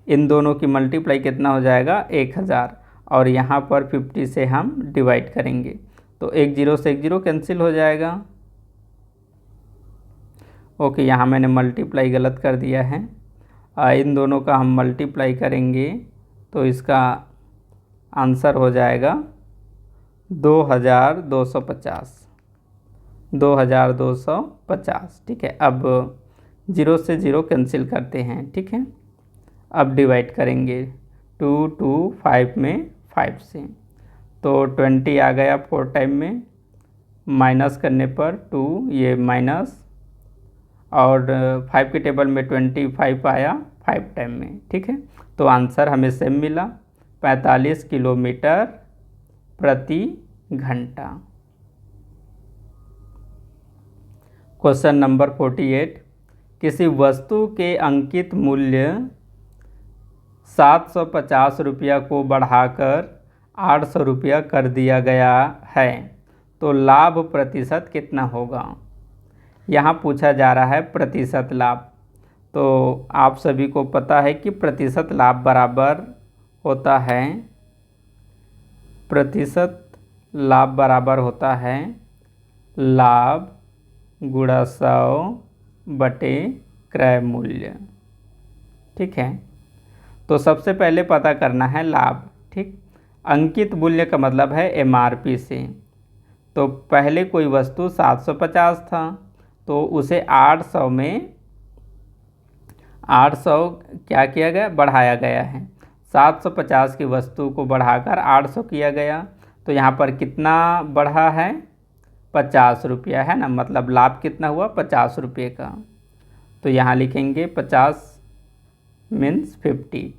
इन दोनों की मल्टीप्लाई कितना हो जाएगा 1000 और यहाँ पर 50 से हम डिवाइड करेंगे तो 1 0 से 1 0 कैंसिल हो जाएगा, ओके। यहाँ मैंने मल्टीप्लाई गलत कर दिया है। इन दोनों का हम मल्टीप्लाई करेंगे तो इसका आंसर हो जाएगा 2250, ठीक है। अब 0 से 0 कैंसिल करते हैं, ठीक है। अब डिवाइड करेंगे 2 2 5 में 5 से, तो 20 आ गया 4 टाइम में, माइनस करने पर 2 ये माइनस, और 5 के टेबल में 25 आया 5 टाइम में। ठीक है, तो आंसर हमें सेम मिला 45 किलोमीटर प्रति घंटा। क्वेश्चन नंबर 48, किसी वस्तु के अंकित मूल्य 750 रुपया को बढ़ाकर 800 रुपया कर दिया गया है, तो लाभ प्रतिशत कितना होगा। यहाँ पूछा जा रहा है प्रतिशत लाभ। तो आप सभी को पता है कि प्रतिशत लाभ बराबर होता है, प्रतिशत लाभ बराबर होता है लाभ गुणा 100 बटे क्रय मूल्य। ठीक है, तो सबसे पहले पता करना है लाभ। ठीक, अंकित मूल्य का मतलब है MRP से। तो पहले कोई वस्तु 750 था, तो उसे 800 में 800 क्या किया गया, बढ़ाया गया है। 750 की वस्तु को बढ़ाकर 800 किया गया, तो यहाँ पर कितना बढ़ा है, 50 रुपया है ना, मतलब लाभ कितना हुआ 50 रुपये का। तो यहाँ लिखेंगे 50 मीन्स 50,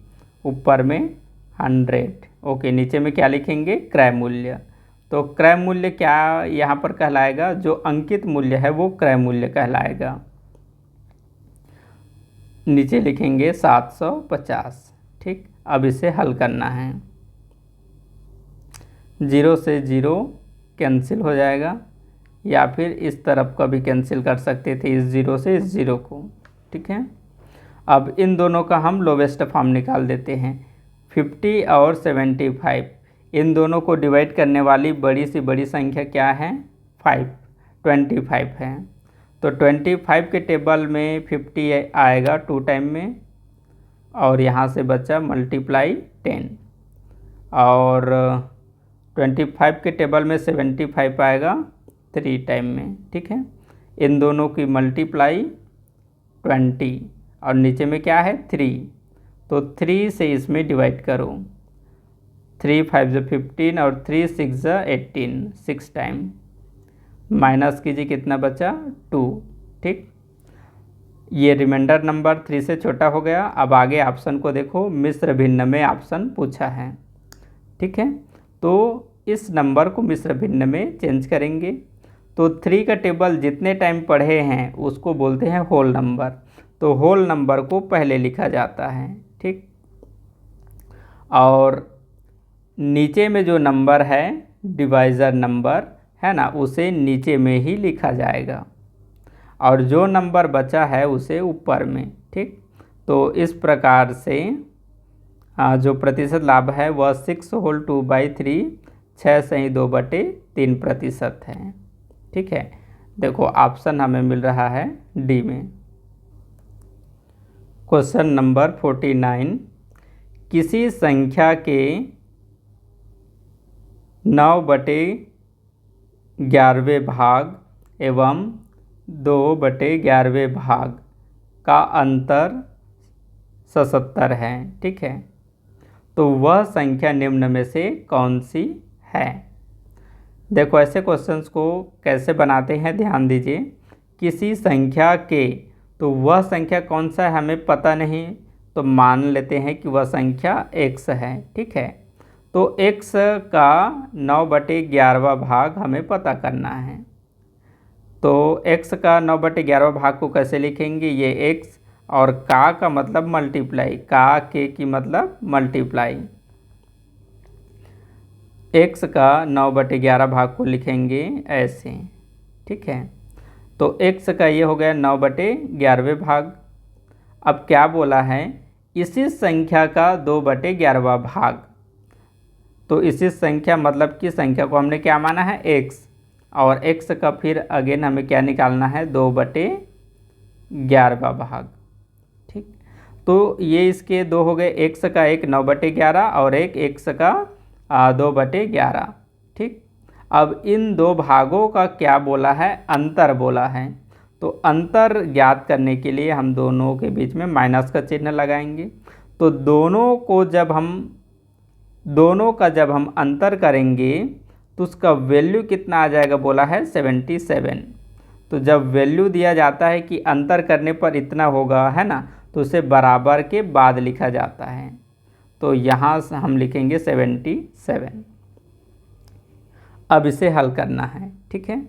ऊपर में 100। ओके, नीचे में क्या लिखेंगे, क्रय मूल्य। तो क्रय मूल्य क्या यहाँ पर कहलाएगा, जो अंकित मूल्य है वो क्रय मूल्य कहलाएगा। नीचे लिखेंगे 750। ठीक, अब इसे हल करना है। 0 से 0 कैंसिल हो जाएगा, या फिर इस तरफ का भी कैंसिल कर सकते थे, इस 0 से इस 0 को। ठीक है, अब इन दोनों का हम लोवेस्ट फॉर्म निकाल देते हैं। 50 और 75, इन दोनों को डिवाइड करने वाली बड़ी से बड़ी संख्या क्या है, 25 है। तो 25 के टेबल में 50 आएगा 2 टाइम में, और यहाँ से बचा मल्टीप्लाई 10, और 25 के टेबल में 75 आएगा 3 टाइम में। ठीक है, इन दोनों की मल्टीप्लाई 20, और नीचे में क्या है 3, तो 3 से इसमें डिवाइड करो। 3 5 15 और 3 6 18, 6 टाइम। माइनस कीजिए, कितना बचा 2। ठीक, ये रिमाइंडर नंबर 3 से छोटा हो गया। अब आगे ऑप्शन को देखो, मिश्र भिन्न में ऑप्शन पूछा है। ठीक है, तो इस नंबर को मिश्र भिन्न में चेंज करेंगे। तो 3 का टेबल जितने टाइम पढ़े हैं उसको बोलते हैं होल नंबर। तो होल नंबर को पहले लिखा जाता है। ठीक, और नीचे में जो नंबर है डिवाइज़र नंबर है ना, उसे नीचे में ही लिखा जाएगा, और जो नंबर बचा है उसे ऊपर में। ठीक, तो इस प्रकार से जो प्रतिशत लाभ है वह 6 होल 2/3, 6 सही 2/3% है। ठीक है, देखो ऑप्शन हमें मिल रहा है डी में। क्वेश्चन नंबर 49, किसी संख्या के 9/11वें भाग एवं 2/11वें भाग का अंतर 77 है। ठीक है, तो वह संख्या निम्न में से कौन सी है। देखो ऐसे क्वेश्चंस को कैसे बनाते हैं, ध्यान दीजिए। किसी संख्या के, तो वह संख्या कौन सा है हमें पता नहीं, तो मान लेते हैं कि वह संख्या x है। ठीक है, तो x का 9/11वां भाग हमें पता करना है। तो x का 9/11वां भाग को कैसे लिखेंगे, ये x, और का मतलब मल्टीप्लाई, के की मतलब मल्टीप्लाई। x का 9/11 भाग को लिखेंगे ऐसे। ठीक है, तो x का ये हो गया 9/11वें भाग। अब क्या बोला है, इसी संख्या का 2/11वां भाग। तो इसी संख्या मतलब कि संख्या को हमने क्या माना है x, और x का फिर अगेन हमें क्या निकालना है 2/11वां भाग। ठीक, तो ये इसके दो हो गए, x का एक 9/11 और एक x का 2/11। ठीक, अब इन दो भागों का क्या बोला है, अंतर बोला है। तो अंतर ज्ञात करने के लिए हम दोनों के बीच में माइनस का चिन्ह लगाएंगे। तो दोनों का जब हम अंतर करेंगे तो उसका वैल्यू कितना आ जाएगा, बोला है 77। तो जब वैल्यू दिया जाता है कि अंतर करने पर इतना होगा, है ना, तो उसे बराबर के बाद लिखा जाता है। तो यहाँ से हम लिखेंगे 77। अब इसे हल करना है, ठीक है।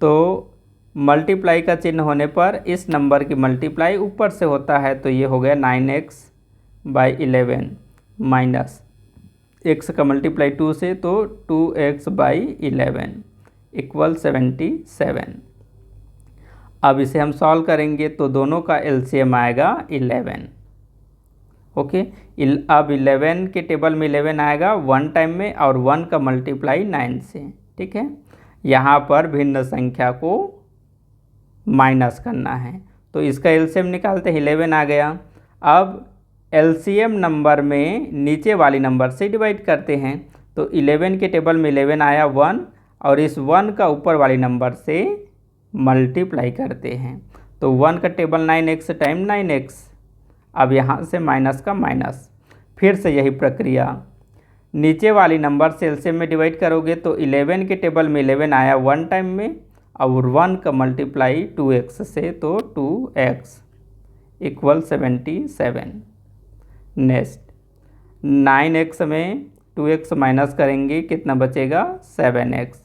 तो मल्टीप्लाई का चिन्ह होने पर इस नंबर की मल्टीप्लाई ऊपर से होता है, तो ये हो गया 9x/11 माइनस x का मल्टीप्लाई 2 से, तो 2x/11 इक्वल 77। अब इसे हम सॉल्व करेंगे तो दोनों का एलसीएम आएगा 11। ओके, अब 11 के टेबल में 11 आएगा 1 टाइम में और 1 का मल्टीप्लाई 9 से, ठीक है। यहाँ पर भिन्न संख्या को माइनस करना है, तो इसका एलसीएम निकालते 11 आ गया। अब एलसीएम नंबर में नीचे वाली नंबर से डिवाइड करते हैं, तो 11 के टेबल में 11 आया 1 और इस 1 का ऊपर वाली नंबर से मल्टीप्लाई करते हैं, तो 1 का टेबल 9x टाइम 9x। अब यहाँ से माइनस का माइनस, फिर से यही प्रक्रिया, नीचे वाली नंबर से एलसीएम में डिवाइड करोगे तो 11 के टेबल में 11 आया 1 टाइम में और 1 का मल्टीप्लाई 2x से, तो 2x इक्वल 77। नेक्स्ट 9x में 2x माइनस करेंगे, कितना बचेगा 7x,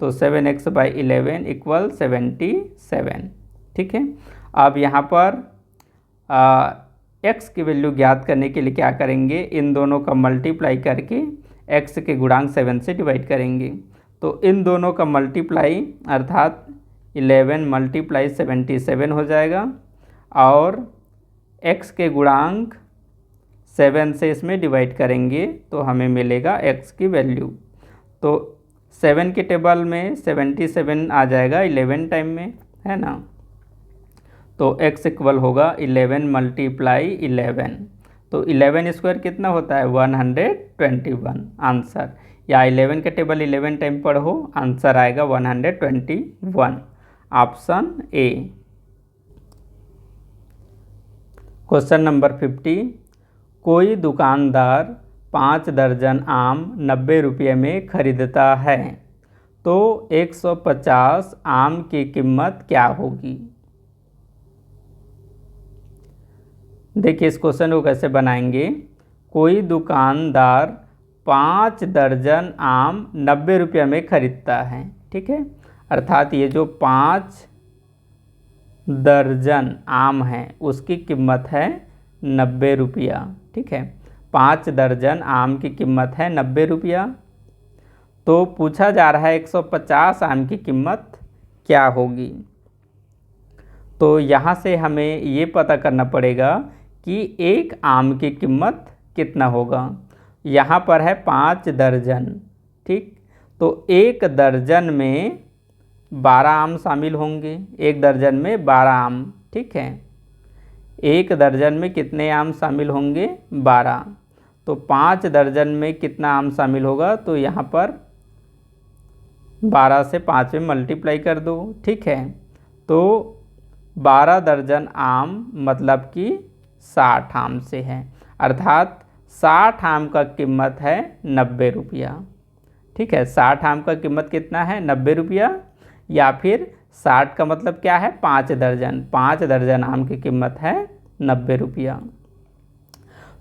तो 7x/11 इक्वल 77, ठीक है। अब यहाँ पर x की वैल्यू ज्ञात करने के लिए क्या करेंगे, इन दोनों का मल्टीप्लाई करके x के गुणांक 7 से डिवाइड करेंगे, तो इन दोनों का मल्टीप्लाई अर्थात 11 मल्टीप्लाई 77 हो जाएगा और x के गुणांक 7 से इसमें डिवाइड करेंगे तो हमें मिलेगा x की वैल्यू। तो 7 के टेबल में 77 आ जाएगा 11 टाइम में, है ना, तो x इक्वल होगा 11 मल्टीप्लाई 11, तो 11 स्क्वायर कितना होता है 121 आंसर, या 11 का टेबल 11 टाइम पढ़ो, आंसर आएगा 121, ऑप्शन ए। क्वेश्चन नंबर 50, कोई दुकानदार 5 दर्जन आम 90 रुपये में खरीदता है, तो 150 आम की कीमत क्या होगी। देखिए इस क्वेश्चन को कैसे बनाएंगे, कोई दुकानदार 5 दर्जन आम 90 रुपये में खरीदता है, ठीक है, अर्थात ये जो 5 दर्जन आम है उसकी कीमत है 90 रुपया, ठीक है, 5 दर्जन आम की कीमत है 90 रुपया। तो पूछा जा रहा है 150 आम की कीमत क्या होगी। तो यहाँ से हमें ये पता करना पड़ेगा कि एक आम की कीमत कितना होगा। यहाँ पर है 5 दर्जन, ठीक, तो एक दर्जन में 12 आम शामिल होंगे, एक दर्जन में 12 आम, ठीक है, एक दर्जन में कितने आम शामिल होंगे 12, तो 5 दर्जन में कितना आम शामिल होगा, तो यहाँ पर 12 से 5 में मल्टीप्लाई कर दो, ठीक है, तो 12 दर्जन आम मतलब कि 60 आम से है, अर्थात 60 आम का कीमत है 90 रुपया, ठीक है, 60 आम का कीमत कितना है 90 रुपया, या फिर 60 का मतलब क्या है 5 दर्जन, 5 दर्जन आम की कीमत है 90 रुपया।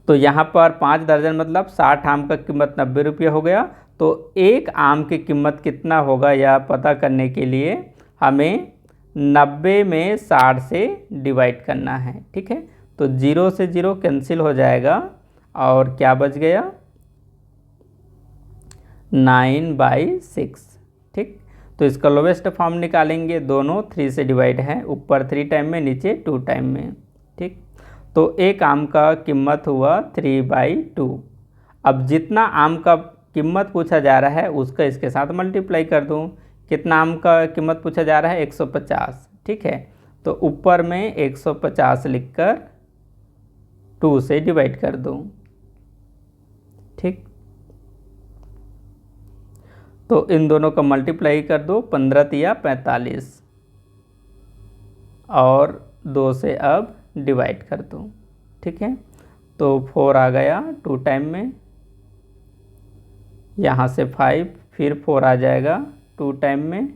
तो यहाँ पर 5 दर्जन मतलब 60 आम का कीमत 90 रुपया हो गया। तो एक आम की कीमत कितना होगा यह पता करने के लिए हमें 90 में 60 से डिवाइड करना है, ठीक है, तो 0 से 0 कैंसिल हो जाएगा और क्या बच गया 9/6, ठीक, तो इसका लोवेस्ट फॉर्म निकालेंगे, दोनों 3 से डिवाइड है, ऊपर 3 टाइम में नीचे 2 टाइम में, ठीक, तो एक आम का कीमत हुआ 3/2। अब जितना आम का कीमत पूछा जा रहा है उसका इसके साथ मल्टीप्लाई कर दूं, कितना आम का कीमत पूछा जा रहा है 150, ठीक है, तो ऊपर में 150 लिखकर 2 से डिवाइड कर दूं, ठीक, तो इन दोनों का मल्टीप्लाई कर दो, 15 तिया 45 और 2 से अब डिवाइड कर दो, ठीक है, तो 4 आ गया 2 टाइम में, यहाँ से 5, फिर 4 आ जाएगा 2 टाइम में,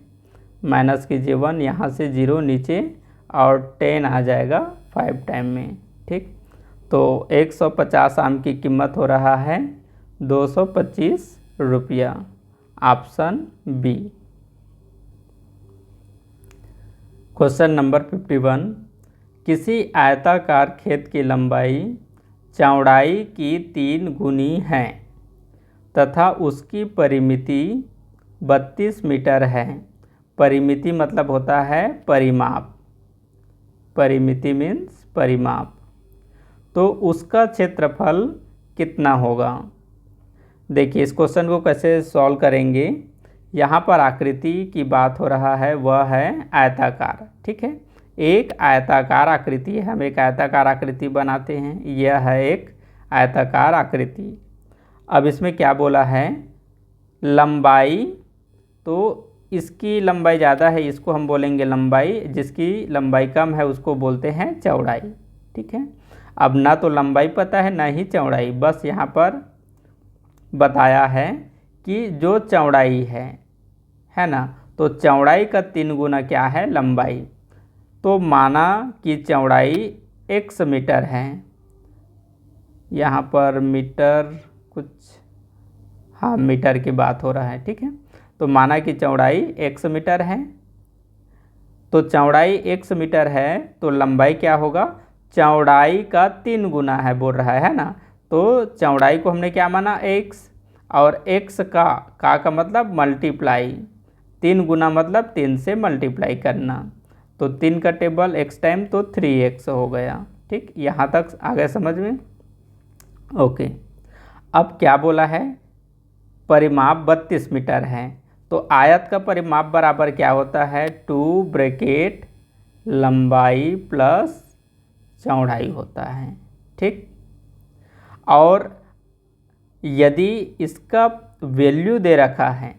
माइनस कीजिए 1, यहाँ से 0 नीचे, और 10 आ जाएगा 5 टाइम में। ठीक, तो 150 आम की कीमत हो रहा है 225 रुपया। Option B. क्वेश्चन नंबर 51, किसी आयताकार खेत की लंबाई चौड़ाई की 3 गुनी है तथा उसकी परिमिति 32 मीटर है। परिमिति मतलब होता है परिमाप, परिमिति मीन्स परिमाप। तो उसका क्षेत्रफल कितना होगा? देखिए इस क्वेश्चन को कैसे सॉल्व करेंगे। यहाँ पर आकृति की बात हो रहा है, वह है आयताकार। ठीक है, एक आयताकार आकृति है, हम एक आयताकार आकृति बनाते हैं, यह है एक आयताकार आकृति। अब इसमें क्या बोला है, लंबाई, तो इसकी लंबाई ज़्यादा है, इसको हम बोलेंगे लंबाई, जिसकी लंबाई कम है उसको बोलते हैं चौड़ाई। ठीक है, अब ना तो लंबाई पता है ना ही चौड़ाई, बस यहाँ पर बताया है कि जो चौड़ाई है ना, तो चौड़ाई का 3 गुना क्या है, लंबाई। तो माना कि चौड़ाई x मीटर है, यहाँ पर मीटर कुछ, हाँ मीटर की बात हो रहा है। ठीक है, तो माना कि चौड़ाई x मीटर है, तो चौड़ाई x मीटर है तो लंबाई क्या होगा, चौड़ाई का 3 गुना है बोल रहा है ना। तो चौड़ाई को हमने क्या माना, x, और x का मतलब मल्टीप्लाई, 3 गुना मतलब 3 से मल्टीप्लाई करना, तो 3 का टेबल x टाइम तो 3x हो गया। ठीक, यहाँ तक आ गया समझ में? ओके, अब क्या बोला है, परिमाप 32 मीटर है, तो आयत का परिमाप बराबर क्या होता है, 2 ब्रैकेट लंबाई प्लस चौड़ाई होता है। ठीक, और यदि इसका वैल्यू दे रखा है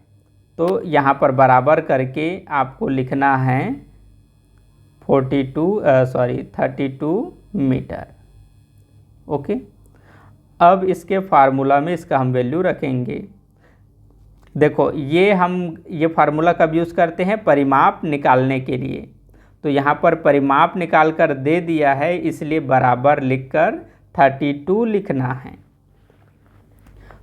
तो यहाँ पर बराबर करके आपको लिखना है 32 मीटर। ओके, अब इसके फार्मूला में इसका हम वैल्यू रखेंगे। देखो ये फार्मूला कब यूज़ करते हैं, परिमाप निकालने के लिए। तो यहाँ पर परिमाप निकाल कर दे दिया है, इसलिए बराबर लिखकर 32 लिखना है।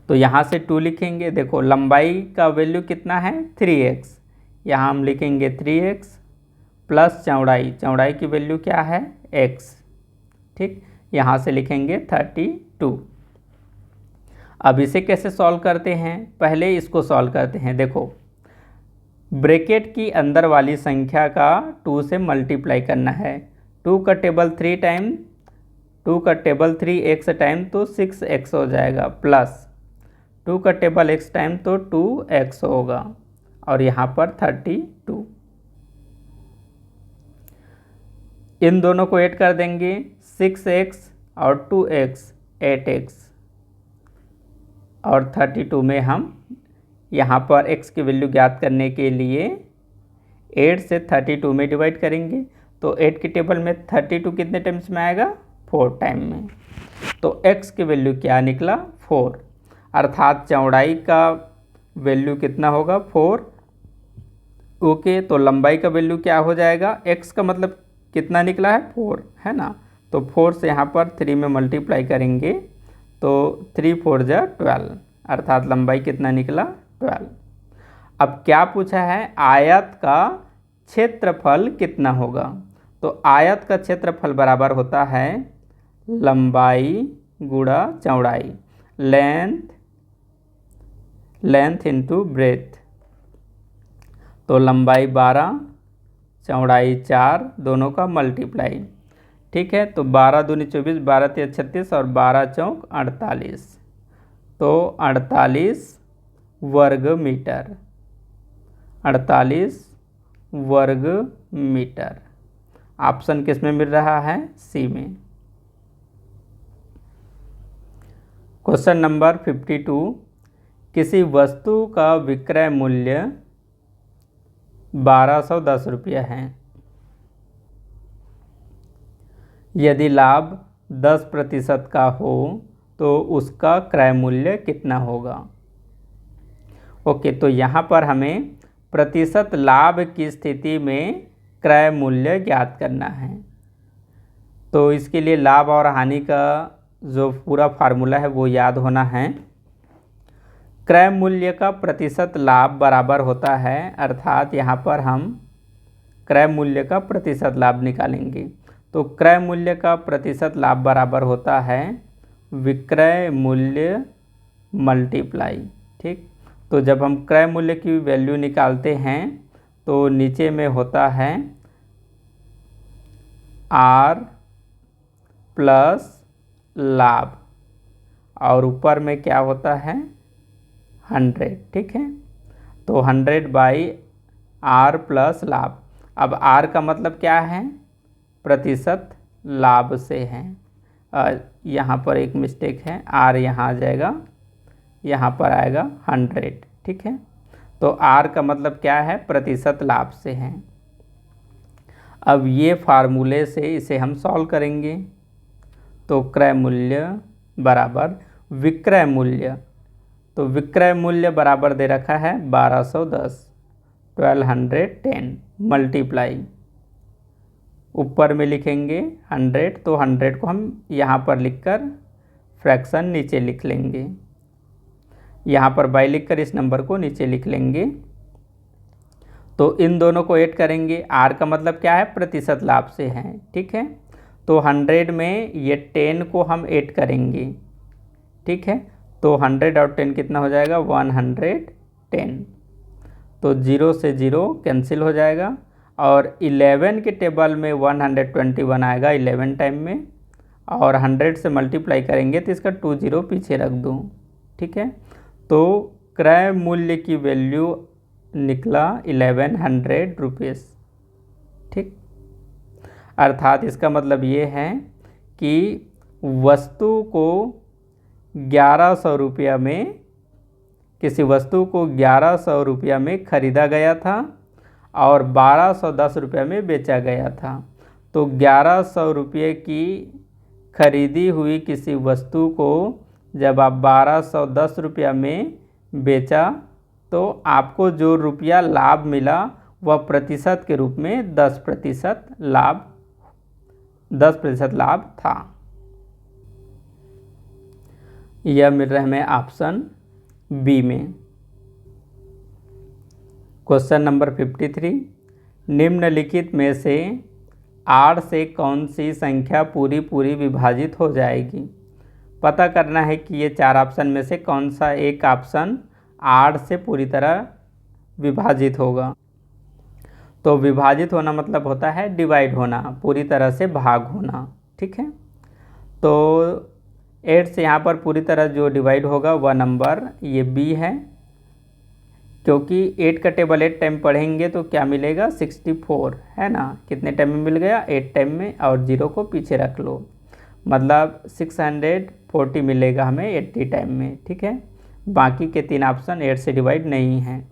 तो यहाँ से 2 लिखेंगे। देखो लंबाई का वैल्यू कितना है, 3x, यहाँ हम लिखेंगे 3x प्लस चौड़ाई, चौड़ाई की वैल्यू क्या है, x। ठीक, यहाँ से लिखेंगे 32। अब इसे कैसे सॉल्व करते हैं, पहले इसको सॉल्व करते हैं। देखो ब्रैकेट की अंदर वाली संख्या का 2 से मल्टीप्लाई करना है, 2 का टेबल 3 टाइम, 2 का टेबल 3x टाइम तो 6x हो जाएगा, प्लस 2 का टेबल x टाइम तो 2x होगा, और यहाँ पर 32। इन दोनों को ऐड कर देंगे, 6x और 2x 8x, और 32 में हम यहाँ पर x की वैल्यू ज्ञात करने के लिए 8 से 32 में डिवाइड करेंगे। तो 8 के टेबल में 32 कितने टाइम्स में आएगा, 4 टाइम में। तो x की वैल्यू क्या निकला, 4, अर्थात चौड़ाई का वैल्यू कितना होगा, 4। ओके, तो लंबाई का वैल्यू क्या हो जाएगा, x का मतलब कितना निकला है, 4 है ना। तो 4 से यहाँ पर 3 में मल्टीप्लाई करेंगे तो 3 4 जा 12, अर्थात लंबाई कितना निकला, 12। अब क्या पूछा है, आयत का क्षेत्रफल कितना होगा। तो आयत का क्षेत्रफल बराबर होता है लंबाई गुणा चौड़ाई, लेंथ इंटू ब्रेथ। तो लंबाई 12, चौड़ाई 4, दोनों का मल्टीप्लाई। ठीक है, तो 12 दूनी 24, 12 तिया 36 और 12 चौक 48, तो 48 वर्ग मीटर, 48 वर्ग मीटर। ऑप्शन किस में मिल रहा है, सी में। क्वेश्चन नंबर 52, किसी वस्तु का विक्रय मूल्य 1210 रुपया है, यदि लाभ 10% का हो तो उसका क्रय मूल्य कितना होगा। ओके, तो यहाँ पर हमें प्रतिशत लाभ की स्थिति में क्रय मूल्य ज्ञात करना है। तो इसके लिए लाभ और हानि का जो पूरा फार्मूला है वो याद होना है। क्रय मूल्य का प्रतिशत लाभ बराबर होता है, अर्थात यहाँ पर हम क्रय मूल्य का प्रतिशत लाभ निकालेंगे। तो क्रय मूल्य का प्रतिशत लाभ बराबर होता है विक्रय मूल्य मल्टीप्लाई। ठीक, तो जब हम क्रय मूल्य की वैल्यू निकालते हैं तो नीचे में होता है R प्लस लाभ और ऊपर में क्या होता है 100। ठीक है, तो 100/R प्लस लाभ। अब R का मतलब क्या है, प्रतिशत लाभ से है। यहाँ पर एक मिस्टेक है, R यहाँ आ जाएगा, यहाँ पर आएगा 100। ठीक है, तो R का मतलब क्या है, प्रतिशत लाभ से है। अब ये फार्मूले से इसे हम सॉल्व करेंगे। तो क्रय मूल्य बराबर विक्रय मूल्य, तो विक्रय मूल्य बराबर दे रखा है 1210, 1210 मल्टीप्लाई ऊपर में लिखेंगे 100, तो 100 को हम यहाँ पर लिखकर फ्रैक्शन नीचे लिख लेंगे, यहाँ पर बाई लिखकर इस नंबर को नीचे लिख लेंगे। तो इन दोनों को ऐड करेंगे। R का मतलब क्या है, प्रतिशत लाभ से है। ठीक है, तो 100 में ये 10 को हम ऐड करेंगे। ठीक है, तो 100 और 10 कितना हो जाएगा 110। तो 0 से 0 कैंसिल हो जाएगा और 11 के टेबल में 121 आएगा 11 टाइम में, और 100 से मल्टीप्लाई करेंगे तो इसका 20 पीछे रख दूँ। ठीक है, तो क्रय मूल्य की वैल्यू निकला 1100 रुपीज़। ठीक, अर्थात इसका मतलब ये है कि वस्तु को 1100 रुपया में, किसी वस्तु को 1100 रुपया में खरीदा गया था और 1210 रुपये में बेचा गया था। तो 1100 रुपये की खरीदी हुई किसी वस्तु को जब आप 1210 रुपया में बेचा तो आपको जो रुपया लाभ मिला वह प्रतिशत के रूप में 10% लाभ था। यह मिल रहा है हमें ऑप्शन बी में। क्वेश्चन नंबर 53, निम्नलिखित में से 8 से कौन सी संख्या पूरी पूरी विभाजित हो जाएगी। पता करना है कि ये 4 ऑप्शन में से कौन सा एक ऑप्शन 8 से पूरी तरह विभाजित होगा। तो विभाजित होना मतलब होता है डिवाइड होना, पूरी तरह से भाग होना। ठीक है, तो 8 से यहाँ पर पूरी तरह जो डिवाइड होगा वह नंबर ये बी है, क्योंकि 8 का टेबल 8 टाइम पढ़ेंगे तो क्या मिलेगा 64 है ना। कितने टाइम में मिल गया 8 टाइम में, और 0 को पीछे रख लो, मतलब 640 मिलेगा हमें 80 टाइम में। ठीक है, बाकी के 3 ऑप्शन 8 से डिवाइड नहीं हैं।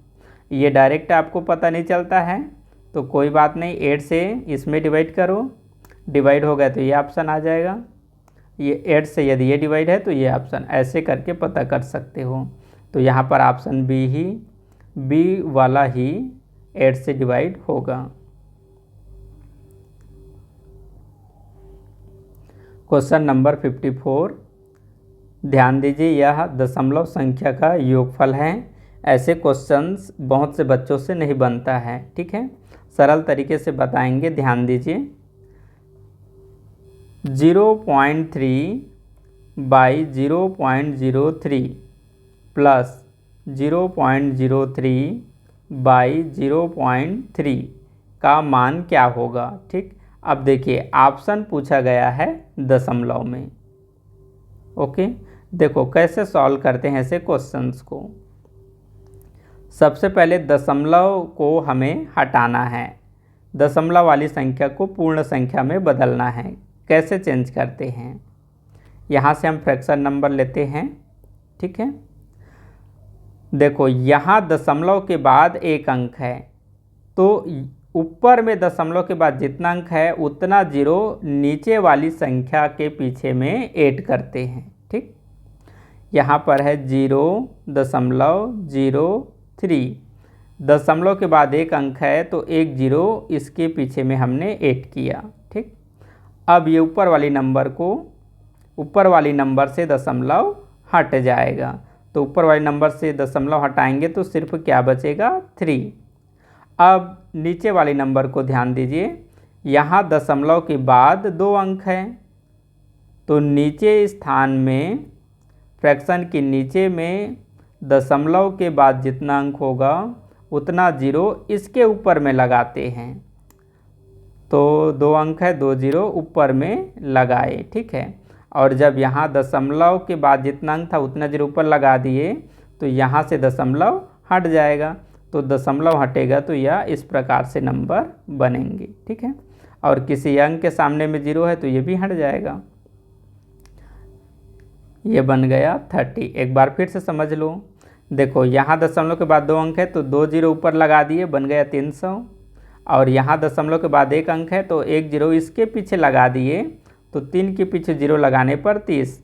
ये डायरेक्ट आपको पता नहीं चलता है तो कोई बात नहीं, 8 से इसमें डिवाइड करो, डिवाइड हो गया तो ये ऑप्शन आ जाएगा। ये 8 से यदि ये डिवाइड है तो ये ऑप्शन, ऐसे करके पता कर सकते हो। तो यहाँ पर ऑप्शन बी वाला ही 8 से डिवाइड होगा। क्वेश्चन नंबर 54, ध्यान दीजिए यह दशमलव संख्या का योगफल है। ऐसे क्वेश्चंस बहुत से बच्चों से नहीं बनता है। ठीक है, सरल तरीके से बताएंगे, ध्यान दीजिए। 0.3/0.03 प्लस 0.03/0.3 का मान क्या होगा। ठीक, अब देखिए ऑप्शन पूछा गया है दशमलव में। ओके, देखो कैसे सॉल्व करते हैं ऐसे क्वेश्चंस को। सबसे पहले दशमलव को हमें हटाना है, दशमलव वाली संख्या को पूर्ण संख्या में बदलना है। कैसे चेंज करते हैं, यहाँ से हम फ्रैक्शन नंबर लेते हैं। ठीक है, देखो यहाँ दशमलव के बाद एक अंक है तो ऊपर में दशमलव के बाद जितना अंक है उतना जीरो नीचे वाली संख्या के पीछे में ऐड करते हैं। ठीक, यहाँ पर है 0.03, दशमलव के बाद एक अंक है तो एक जीरो इसके पीछे में हमने ऐड किया। ठीक, अब ये ऊपर वाली नंबर से दशमलव हट जाएगा, तो ऊपर वाले नंबर से दशमलव हटाएंगे तो सिर्फ क्या बचेगा 3। अब नीचे वाले नंबर को ध्यान दीजिए, यहाँ दशमलव के बाद 2 अंक हैं तो नीचे स्थान में फ्रैक्शन के नीचे में दशमलव के बाद जितना अंक होगा उतना जीरो इसके ऊपर में लगाते हैं। तो 2 अंक है, 2 जीरो ऊपर में लगाए। ठीक है, और जब यहाँ दशमलव के बाद जितना अंक था उतना जीरो ऊपर लगा दिए तो यहाँ से दशमलव हट जाएगा, तो दशमलव हटेगा तो यह इस प्रकार से नंबर बनेंगे। ठीक है, और किसी अंक के सामने में जीरो है तो ये भी हट जाएगा। ये बन गया 30। एक बार फिर से समझ लो, देखो यहाँ दशमलव के बाद 2 अंक है तो 2 जीरो ऊपर लगा दिए, बन गया 300, और यहाँ दशमलव के बाद 1 अंक है तो 1 जीरो इसके पीछे लगा दिए तो 3 के पीछे जीरो लगाने पर 30,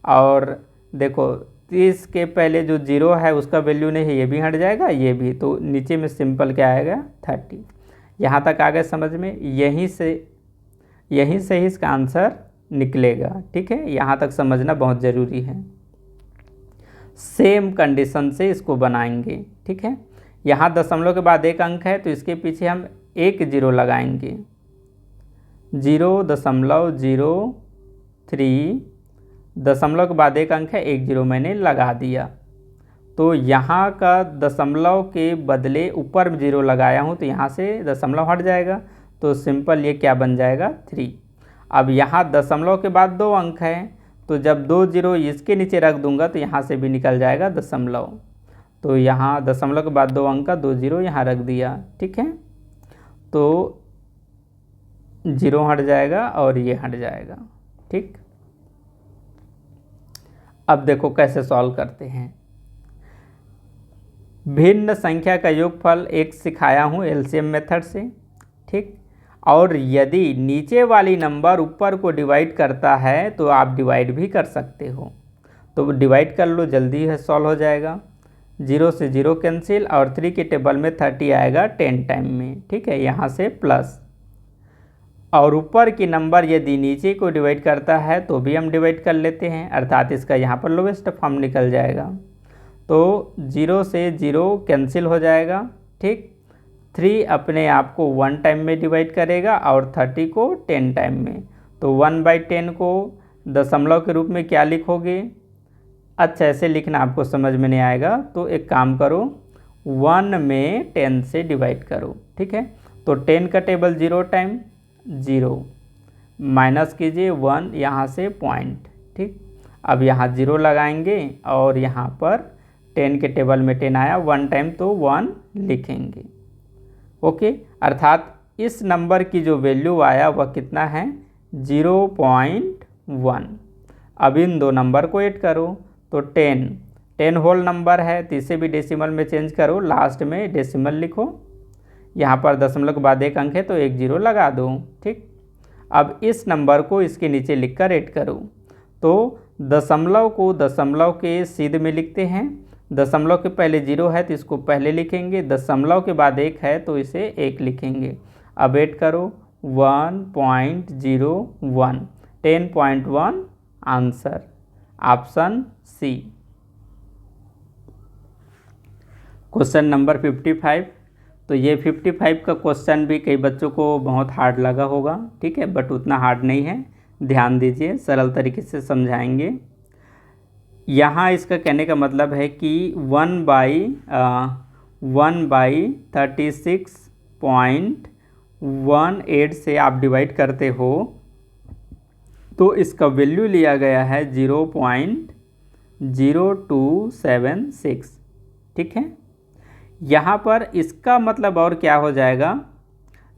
और देखो 30 के पहले जो जीरो है उसका वैल्यू नहीं है, ये भी हट जाएगा, ये भी, तो नीचे में सिंपल क्या आएगा 30। यहाँ तक आ गए समझ में, यहीं से ही इसका आंसर निकलेगा। ठीक है, यहाँ तक समझना बहुत ज़रूरी है। सेम कंडीशन से इसको बनाएंगे। ठीक है, यहाँ दशमलव के बाद 1 अंक है तो इसके पीछे हम 1 जीरो लगाएंगे, 0.03, दशमलव के बाद 1 अंक है, 1 जीरो मैंने लगा दिया, तो यहाँ का दशमलव के बदले ऊपर में जीरो लगाया हूँ तो यहाँ से दशमलव हट जाएगा, तो सिंपल ये क्या बन जाएगा 3। अब यहाँ दशमलव के बाद 2 अंक है तो जब 2 जीरो इसके नीचे रख दूंगा तो यहाँ से भी निकल जाएगा दशमलव, तो यहाँ दशमलव के बाद 2 अंक का 2 जीरो यहाँ रख दिया। ठीक है, तो जीरो हट जाएगा और ये हट जाएगा। ठीक, अब देखो कैसे सॉल्व करते हैं। भिन्न संख्या का योगफल एक सिखाया हूँ एलसीएम मेथड से। ठीक, और यदि नीचे वाली नंबर ऊपर को डिवाइड करता है तो आप डिवाइड भी कर सकते हो, तो डिवाइड कर लो, जल्दी है सॉल्व हो जाएगा। 0 से 0 कैंसिल, और 3 के टेबल में 30 आएगा 10 टाइम में। ठीक है, यहाँ से प्लस, और ऊपर की नंबर यदि नीचे को डिवाइड करता है तो भी हम डिवाइड कर लेते हैं, अर्थात इसका यहाँ पर लोवेस्ट फॉर्म निकल जाएगा, तो 0 से 0 कैंसिल हो जाएगा। ठीक, 3 अपने आप को 1 टाइम में डिवाइड करेगा और 30 को 10 टाइम में, तो 1/10 को दशमलव के रूप में क्या लिखोगे? अच्छा, ऐसे लिखना आपको समझ में नहीं आएगा तो एक काम करो, 1 में 10 से डिवाइड करो। ठीक है, तो 10 का टेबल 0 टाइम, 0 माइनस कीजिए 1 यहाँ से पॉइंट। ठीक, अब यहाँ 0 लगाएंगे और यहाँ पर 10 के टेबल में 10 आया 1 टाइम तो 1 लिखेंगे। ओके, अर्थात इस नंबर की जो वैल्यू आया वह कितना है 0.1। अब इन दो नंबर को ऐड करो तो 10 होल नंबर है तो इसे भी डेसिमल में चेंज करो, लास्ट में डेसिमल लिखो, यहाँ पर दशमलव के बाद 1 अंक है तो 1 जीरो लगा दो। ठीक, अब इस नंबर को इसके नीचे लिखकर ऐड करो, तो दशमलव को दशमलव के सीध में लिखते हैं, दशमलव के पहले 0 है तो इसको पहले लिखेंगे, दशमलव के बाद 1 है तो इसे 1 लिखेंगे। अब ऐड करो 1.01, 10.1 answer, option C. Question number 55, तो ये 55 का क्वेश्चन भी कई बच्चों को बहुत हार्ड लगा होगा। ठीक है, बट उतना हार्ड नहीं है, ध्यान दीजिए, सरल तरीके से समझाएंगे। यहाँ इसका कहने का मतलब है कि 1/36.18 से आप डिवाइड करते हो तो इसका वैल्यू लिया गया है 0.0276। ठीक है, यहाँ पर इसका मतलब और क्या हो जाएगा,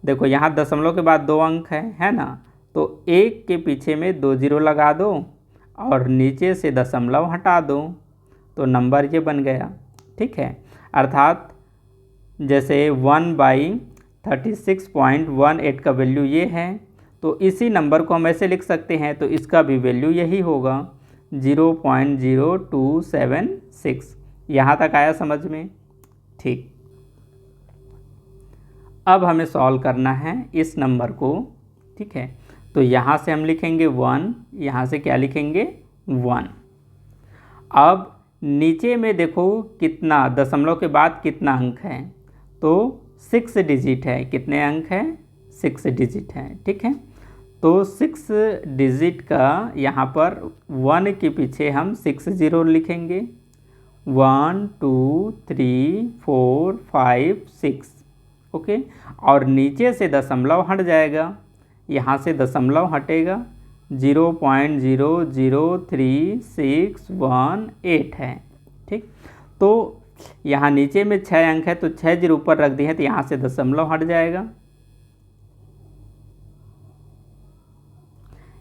देखो यहाँ दशमलव के बाद 2 अंक है ना, तो 1 के पीछे में 2 जीरो लगा दो और नीचे से दशमलव हटा दो तो नंबर ये बन गया। ठीक है, अर्थात जैसे 1/36 36.18 का वैल्यू ये है, तो इसी नंबर को हम ऐसे लिख सकते हैं, तो इसका भी वैल्यू यही होगा 0.0276। यहाँ तक आया समझ में? ठीक। अब हमें सॉल्व करना है इस नंबर को, ठीक है। तो यहाँ से हम लिखेंगे 1, यहाँ से क्या लिखेंगे 1। अब नीचे में देखो कितना दशमलव के बाद कितना अंक है, तो 6 डिजिट है। कितने अंक है? 6 डिजिट है, ठीक है। तो 6 डिजिट का यहाँ पर 1 के पीछे हम 6 ज़ीरो लिखेंगे, 1 2 3 4 5 6, ओके। और नीचे से दशमलव हट जाएगा, यहाँ से दशमलव हटेगा, 0.003618 है, ठीक। तो यहाँ नीचे में 6 अंक है, तो 6 जीरो ऊपर रख दिए हैं, तो यहाँ से दशमलव हट जाएगा,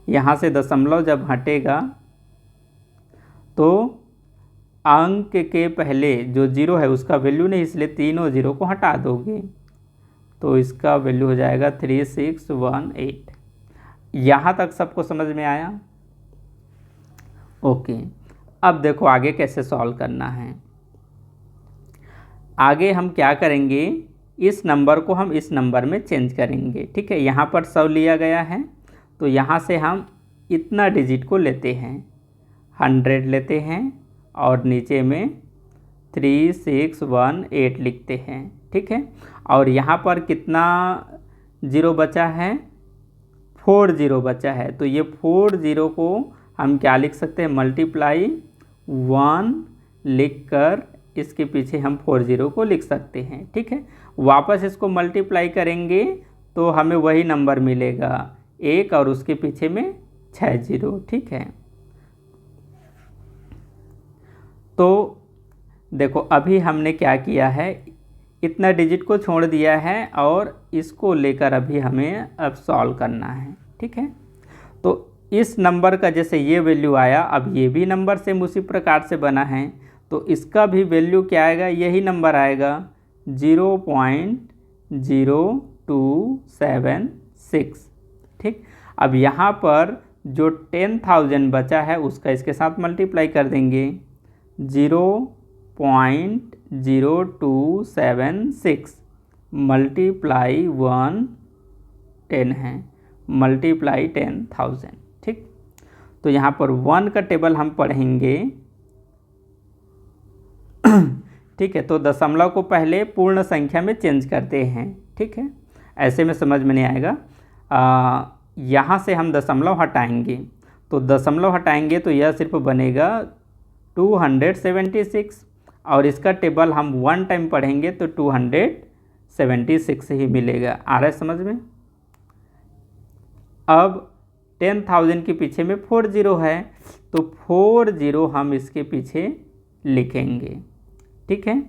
यहाँ से दशमलव जब हटेगा तो अंक के पहले जो जीरो है उसका वैल्यू नहीं, इसलिए तीनों जीरो को हटा दोगे, तो इसका वैल्यू हो जाएगा 3618। यहाँ तक सबको समझ में आया? ओके। अब देखो आगे कैसे सॉल्व करना है। आगे हम क्या करेंगे, इस नंबर को हम इस नंबर में चेंज करेंगे, ठीक है। यहाँ पर 100 लिया गया है, तो यहाँ से हम इतना डिजिट को लेते हैं, 100 लेते हैं और नीचे में 3618 लिखते हैं, ठीक है। और यहाँ पर कितना ज़ीरो बचा है? 4 ज़ीरो बचा है, तो ये 4 ज़ीरो को हम क्या लिख सकते हैं? मल्टीप्लाई 1 लिख कर इसके पीछे हम 4 ज़ीरो को लिख सकते हैं, ठीक है। वापस इसको मल्टीप्लाई करेंगे तो हमें वही नंबर मिलेगा 1 और उसके पीछे में 6 ज़ीरो, ठीक है। तो देखो अभी हमने क्या किया है, इतना डिजिट को छोड़ दिया है और इसको लेकर अभी हमें अब सॉल्व करना है, ठीक है। तो इस नंबर का जैसे ये वैल्यू आया, अब ये भी नंबर सेम उसी प्रकार से बना है, तो इसका भी वैल्यू क्या आएगा? यही नंबर आएगा 0.0276, ठीक। अब यहाँ पर जो 10,000 बचा है उसका इसके साथ मल्टीप्लाई कर देंगे, 0.0276 मल्टीप्लाई 1 10 है, मल्टीप्लाई 10,000, ठीक। तो यहाँ पर 1 का टेबल हम पढ़ेंगे, ठीक है। तो दशमलव को पहले पूर्ण संख्या में चेंज करते हैं, ठीक है। ऐसे में समझ में नहीं आएगा। यहाँ से हम दशमलव हटाएंगे, तो दशमलव हटाएंगे तो यह सिर्फ बनेगा 276, और इसका टेबल हम 1 टाइम पढ़ेंगे तो 276 ही मिलेगा। आ रहा है समझ में? अब 10,000 के पीछे में 4 ज़ीरो है, तो 4 ज़ीरो हम इसके पीछे लिखेंगे, ठीक है।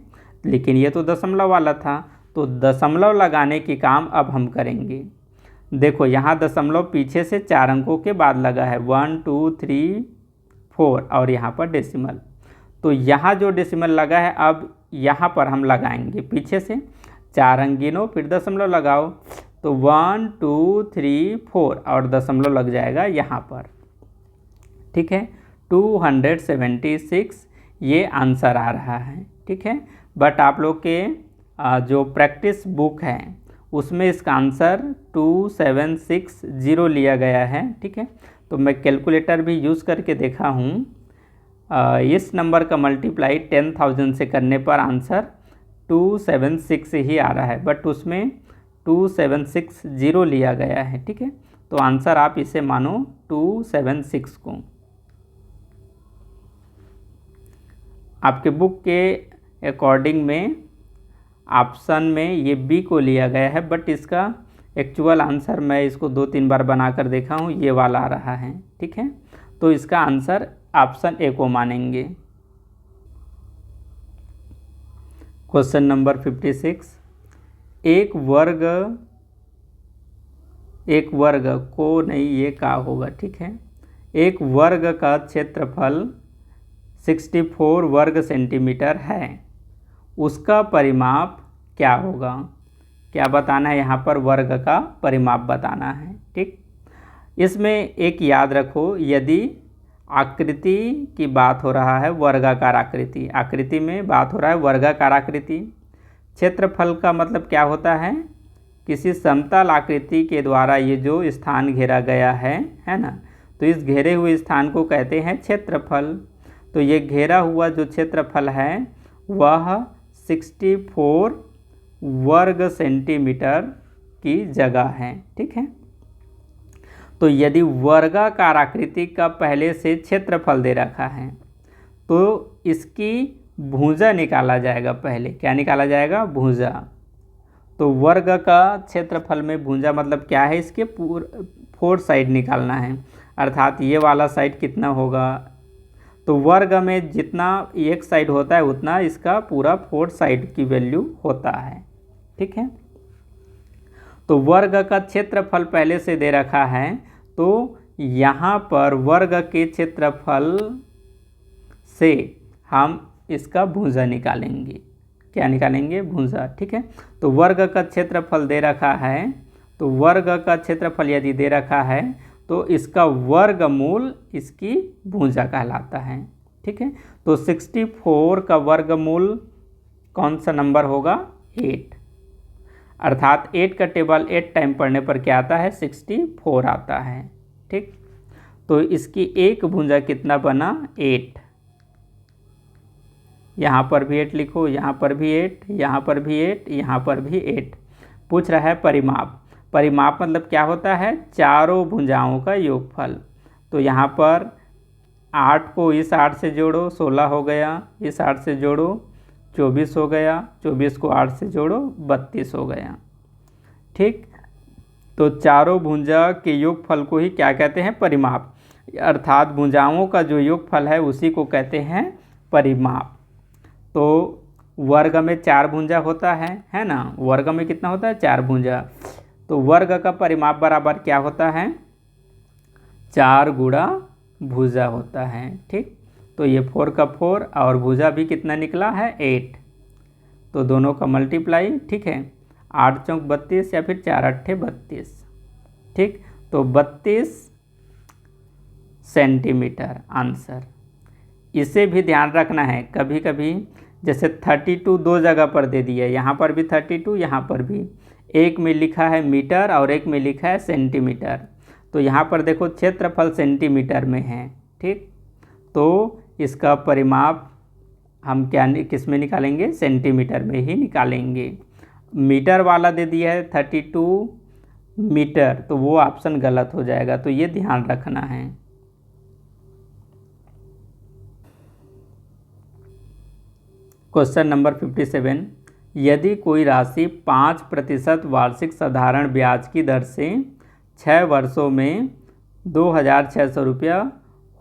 लेकिन ये तो दशमलव वाला था, तो दशमलव लगाने की काम अब हम करेंगे। देखो यहाँ दशमलव पीछे से 4 अंकों के बाद लगा है, 1 2 3 4, और यहाँ पर डेसिमल, तो यहाँ जो डेसिमल लगा है अब यहाँ पर हम लगाएंगे पीछे से 4 अंक गिनो, फिर दशमलव लगाओ, तो 1 2 3 4 और दशमलव लग जाएगा यहाँ पर, ठीक है। 276 ये आंसर आ रहा है, ठीक है। बट आप लोग के जो प्रैक्टिस बुक है उसमें इसका आंसर 2760 लिया गया है, ठीक है। तो मैं कैलकुलेटर भी यूज़ करके देखा हूँ, इस नंबर का मल्टीप्लाई 10,000 से करने पर आंसर 276 ही आ रहा है, बट उसमें 2760 लिया गया है, ठीक है। तो आंसर आप इसे मानो 276 को। आपके बुक के अकॉर्डिंग में ऑप्शन में ये बी को लिया गया है, बट इसका एक्चुअल आंसर मैं इसको 2-3 बार बनाकर देखा हूँ, ये वाला आ रहा है, ठीक है। तो इसका आंसर ऑप्शन ए को मानेंगे। क्वेश्चन नंबर 56, एक वर्ग को नहीं, ये का होगा, ठीक है। एक वर्ग का क्षेत्रफल 64 वर्ग सेंटीमीटर है, उसका परिमाप क्या होगा? क्या बताना है यहाँ पर, वर्ग का परिमाप बताना है। ठीक, इसमें एक याद रखो, यदि आकृति की बात हो रहा है, वर्गाकार आकृति, आकृति में बात हो रहा है वर्गाकार आकृति, क्षेत्रफल का मतलब क्या होता है, किसी समतल आकृति के द्वारा ये जो स्थान घेरा गया है ना, तो इस घेरे हुए स्थान को कहते हैं क्षेत्रफल। तो ये घेरा हुआ जो क्षेत्रफल है वह 64 वर्ग सेंटीमीटर की जगह है। ठीक है, तो यदि वर्गाकार आकृति का पहले से क्षेत्रफल दे रखा है तो इसकी भुजा निकाला जाएगा। पहले क्या निकाला जाएगा, भुजा। तो वर्ग का क्षेत्रफल में भुजा मतलब क्या है, इसके 4 साइड निकालना है, अर्थात ये वाला साइड कितना होगा, तो वर्ग में जितना एक साइड होता है उतना इसका पूरा 4 साइड की वैल्यू होता है। ठीक है, तो वर्ग का क्षेत्रफल पहले से दे रखा है, तो यहाँ पर वर्ग के क्षेत्रफल से हम इसका भुजा निकालेंगे। क्या निकालेंगे, भुजा। ठीक है, तो वर्ग का क्षेत्रफल दे रखा है, तो वर्ग का क्षेत्रफल यदि दे रखा है तो इसका वर्गमूल इसकी भुजा कहलाता है। ठीक है, तो 64 का वर्गमूल कौन सा नंबर होगा, 8, अर्थात 8 का टेबल 8 टाइम पढ़ने पर क्या आता है, 64 आता है। ठीक, तो इसकी एक भुजा कितना बना, 8। यहाँ पर भी 8 लिखो, यहाँ पर भी 8, यहाँ पर भी 8, यहाँ पर भी 8। पूछ रहा है परिमाप। परिमाप मतलब क्या होता है, चारों भुजाओं का योगफल। तो यहाँ पर 8 को इस 8 से जोड़ो, 16 हो गया, इस 8 से जोड़ो 24 हो गया, 24 को 8 से जोड़ो 32 हो गया। ठीक, तो चारों भुजा के योगफल को ही क्या कहते हैं, परिमाप, अर्थात भुजाओं का जो योगफल है उसी को कहते हैं परिमाप। तो वर्ग में 4 भुजा होता है ना, वर्ग में कितना होता है, 4 भुजा। तो वर्ग का परिमाप बराबर क्या होता है, 4 गुणा भुजा होता है। ठीक, तो ये 4 का 4 और भुजा भी कितना निकला है, 8, तो दोनों का मल्टीप्लाई। ठीक है, 8 चौक 32 या फिर 4 अट्ठे 32। ठीक, तो 32 सेंटीमीटर आंसर। इसे भी ध्यान रखना है, कभी कभी जैसे 32 दो जगह पर दे दिया, यहाँ पर भी 32, यहाँ पर भी, एक में लिखा है मीटर और एक में लिखा है सेंटीमीटर। तो यहाँ पर देखो क्षेत्रफल सेंटीमीटर में है। ठीक, तो इसका परिमाप हम क्या किस में निकालेंगे, सेंटीमीटर में ही निकालेंगे। मीटर वाला दे दिया है 32 मीटर, तो वो ऑप्शन गलत हो जाएगा, तो ये ध्यान रखना है। क्वेश्चन नंबर 57, यदि कोई राशि 5% वार्षिक साधारण ब्याज की दर से 6 वर्षों में 2600 रुपया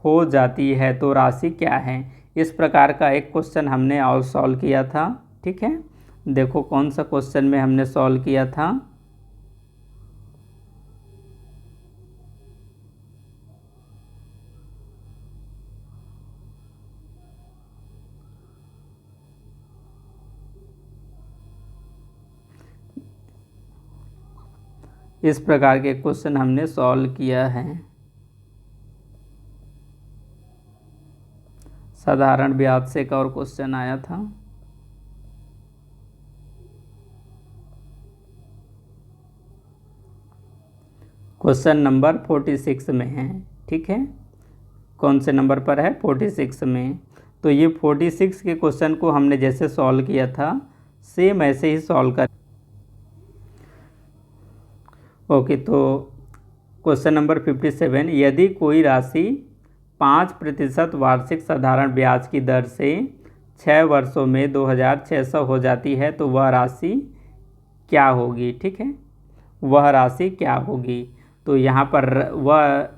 हो जाती है तो राशि क्या है। इस प्रकार का एक क्वेश्चन हमने और सॉल्व किया था। ठीक है, देखो कौन सा क्वेश्चन में हमने सॉल्व किया था। इस प्रकार के क्वेश्चन हमने सॉल्व किया है। साधारण ब्याज से एक और क्वेश्चन आया था। क्वेश्चन नंबर 46 में है। ठीक है, कौन से नंबर पर है, 46 में। तो ये 46 के क्वेश्चन को हमने जैसे सॉल्व किया था सेम ऐसे ही सॉल्व कर। ओके, तो क्वेश्चन नंबर 57, यदि कोई राशि 5% वार्षिक साधारण ब्याज की दर से 6 वर्षों में 2600 हो जाती है तो वह राशि क्या होगी। ठीक है, वह राशि क्या होगी। तो यहाँ पर वह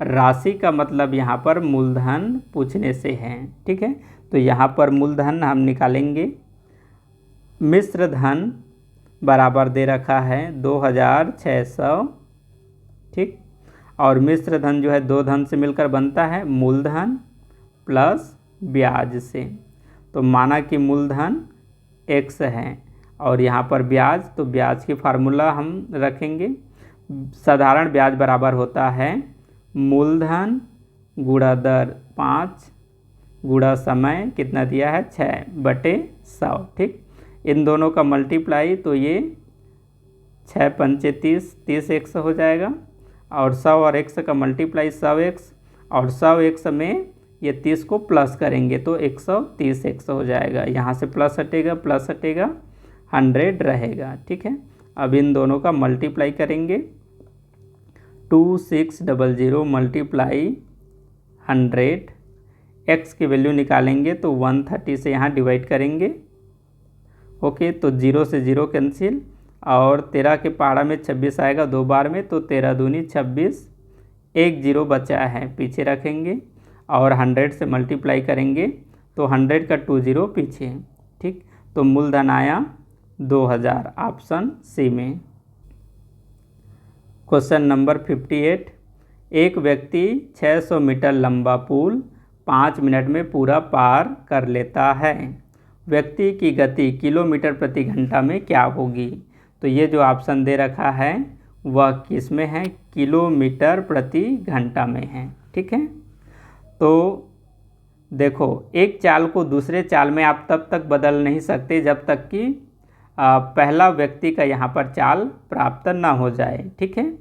राशि का मतलब यहाँ पर मूलधन पूछने से है। ठीक है, तो यहाँ पर मूलधन हम निकालेंगे। मिश्र धन बराबर दे रखा है 2600। ठीक, और मिश्र धन जो है दो धन से मिलकर बनता है मूलधन प्लस ब्याज से। तो माना कि मूलधन x है और यहाँ पर ब्याज, तो ब्याज की फार्मूला हम रखेंगे। साधारण ब्याज बराबर होता है मूलधन गुणा दर 5 गुणा समय, कितना दिया है 6/100। ठीक, इन दोनों का मल्टीप्लाई, तो ये 6 पंचे 30, 30x हो जाएगा, और 100 और x का मल्टीप्लाई 100x, और 100x में ये 30 को प्लस करेंगे तो 130x हो जाएगा। यहाँ से प्लस हटेगा, प्लस हटेगा, 100 रहेगा। ठीक है, अब इन दोनों का मल्टीप्लाई करेंगे। 2600 मल्टीप्लाई 100, x की वैल्यू निकालेंगे तो 130 से यहाँ डिवाइड करेंगे। ओके, तो 0 से 0 कैंसिल, और 13 के पहाड़ा में 26 आएगा 2 बार में, तो 13 दूनी 26, 1 0 बचा है पीछे रखेंगे, और 100 से मल्टीप्लाई करेंगे तो 100 का 2 0 पीछे। ठीक, तो मूलधन आया 2000, ऑप्शन सी में। क्वेश्चन नंबर 58, एक व्यक्ति 600 मीटर लंबा पुल 5 मिनट में पूरा पार कर लेता है। व्यक्ति की गति किलोमीटर प्रति घंटा में क्या होगी? तो ये जो ऑप्शन दे रखा है वह किस में है? किलोमीटर प्रति घंटा में है। ठीक है, तो देखो, एक चाल को दूसरे चाल में आप तब तक बदल नहीं सकते जब तक कि पहला व्यक्ति का यहाँ पर चाल प्राप्त ना हो जाए। ठीक है,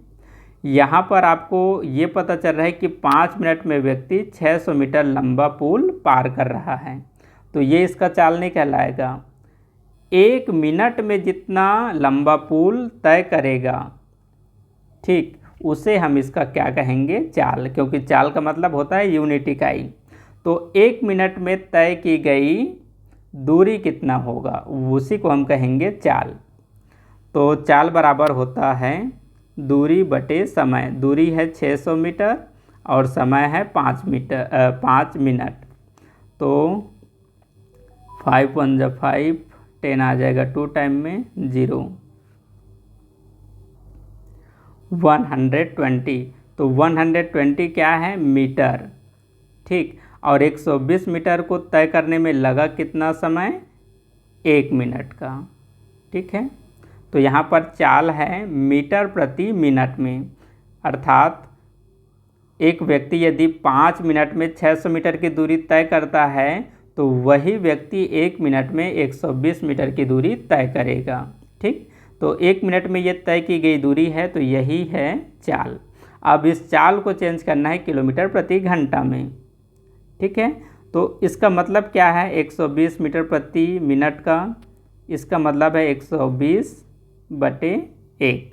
यहाँ पर आपको ये पता चल रहा है कि 5 मिनट में व्यक्ति 600 मीटर लंबा पुल पार कर रहा है, तो ये इसका चाल नहीं कहलाएगा। 1 मिनट में जितना लंबा पुल तय करेगा, ठीक, उसे हम इसका क्या कहेंगे? चाल, क्योंकि चाल का मतलब होता है यूनिट इकाई। तो 1 मिनट में तय की गई दूरी कितना होगा, उसी को हम कहेंगे चाल। तो चाल बराबर होता है दूरी बटे समय। दूरी है 600 मीटर और समय है 5 मिनट। तो 5 1 जा 5, 10 आ जाएगा 2 टाइम में 0। 120, तो 120 क्या है? मीटर। ठीक, और 120 मीटर को तय करने में लगा कितना समय? 1 मिनट का। ठीक है, तो यहाँ पर चाल है मीटर प्रति मिनट में, अर्थात एक व्यक्ति यदि 5 मिनट में 600 मीटर की दूरी तय करता है तो वही व्यक्ति 1 मिनट में 120 मीटर की दूरी तय करेगा। ठीक, तो 1 मिनट में ये तय की गई दूरी है, तो यही है चाल। अब इस चाल को चेंज करना है किलोमीटर प्रति घंटा में। ठीक है, तो इसका मतलब क्या है? 120 मीटर प्रति मिनट का, इसका मतलब है 120/1।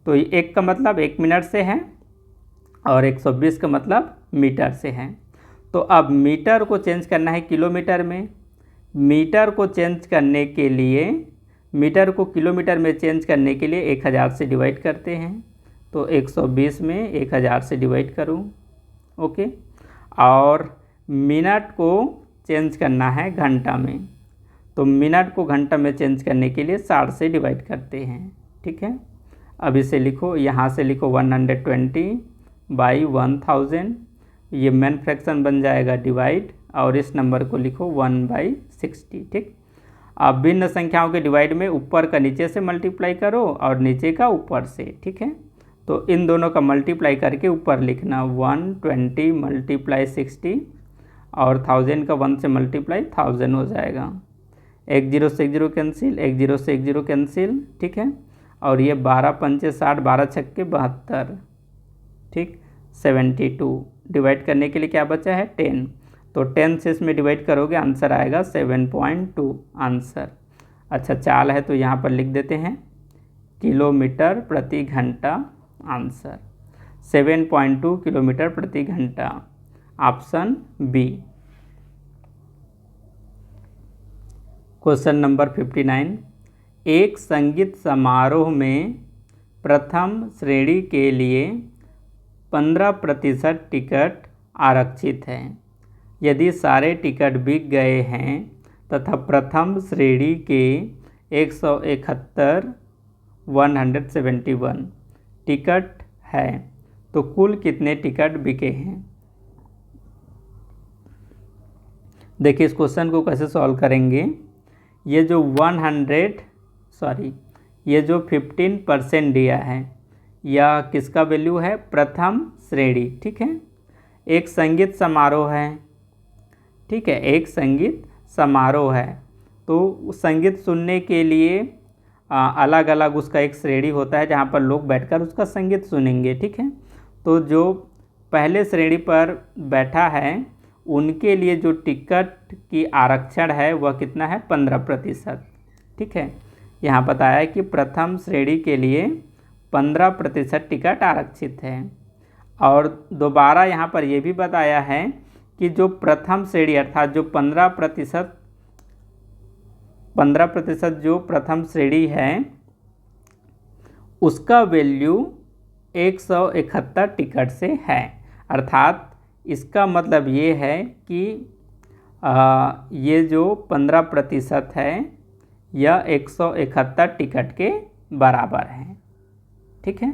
तो 1 का मतलब 1 मिनट से है और 120 का मतलब मीटर से है। तो अब मीटर को चेंज करना है किलोमीटर में। मीटर को चेंज करने के लिए, मीटर को किलोमीटर में चेंज करने के लिए 1000 से डिवाइड करते हैं। तो 120 में 1000 से डिवाइड करूँ। ओके, और मिनट को चेंज करना है घंटा में, तो मिनट को घंटा में चेंज करने के लिए 60 से डिवाइड करते हैं। ठीक है, अब इसे लिखो, यहाँ से लिखो 120/1000, ये मेन फ्रैक्शन बन जाएगा डिवाइड, और इस नंबर को लिखो 1/60। ठीक, अब भिन्न संख्याओं के डिवाइड में ऊपर का नीचे से मल्टीप्लाई करो और नीचे का ऊपर से। ठीक है, तो इन दोनों का मल्टीप्लाई करके ऊपर लिखना 120 × 60, और 1000 का 1 से मल्टीप्लाई 1000 हो जाएगा। 1 0 से 1 0 कैंसिल, 1 0 से 1 0 कैंसिल। ठीक है, और ये 12 पंचे 60, 12 छक्के 72। ठीक, 72 डिवाइड करने के लिए क्या बचा है? 10। तो 10 से इसमें डिवाइड करोगे, आंसर आएगा 7.2 आंसर। अच्छा, चाल है तो यहाँ पर लिख देते हैं किलोमीटर प्रति घंटा, आंसर 7.2 किलोमीटर प्रति घंटा, ऑप्शन बी। क्वेश्चन नंबर 59, एक संगीत समारोह में प्रथम श्रेणी के लिए 15% टिकट आरक्षित है। यदि सारे टिकट बिक गए हैं तथा प्रथम श्रेणी के 171 टिकट है तो कुल कितने टिकट बिके हैं? देखिए, इस क्वेश्चन को कैसे सॉल्व करेंगे। ये जो 100 सॉरी, ये जो 15% दिया है यह किसका वैल्यू है? प्रथम श्रेणी। ठीक है, एक संगीत समारोह है। ठीक है, एक संगीत समारोह है, तो संगीत सुनने के लिए अलग अलग उसका एक श्रेणी होता है जहाँ पर लोग बैठकर उसका संगीत सुनेंगे। ठीक है, तो जो पहले श्रेणी पर बैठा है उनके लिए जो टिकट की आरक्षण है वह कितना है? 15%। ठीक है, यहाँ बताया है कि प्रथम श्रेणी के लिए 15% टिकट आरक्षित है। और दोबारा यहाँ पर यह भी बताया है कि जो प्रथम श्रेणी अर्थात जो 15% जो प्रथम श्रेणी है उसका वैल्यू 171 टिकट से है। अर्थात इसका मतलब ये है कि ये जो 15% है यह 171 टिकट के बराबर है। ठीक है,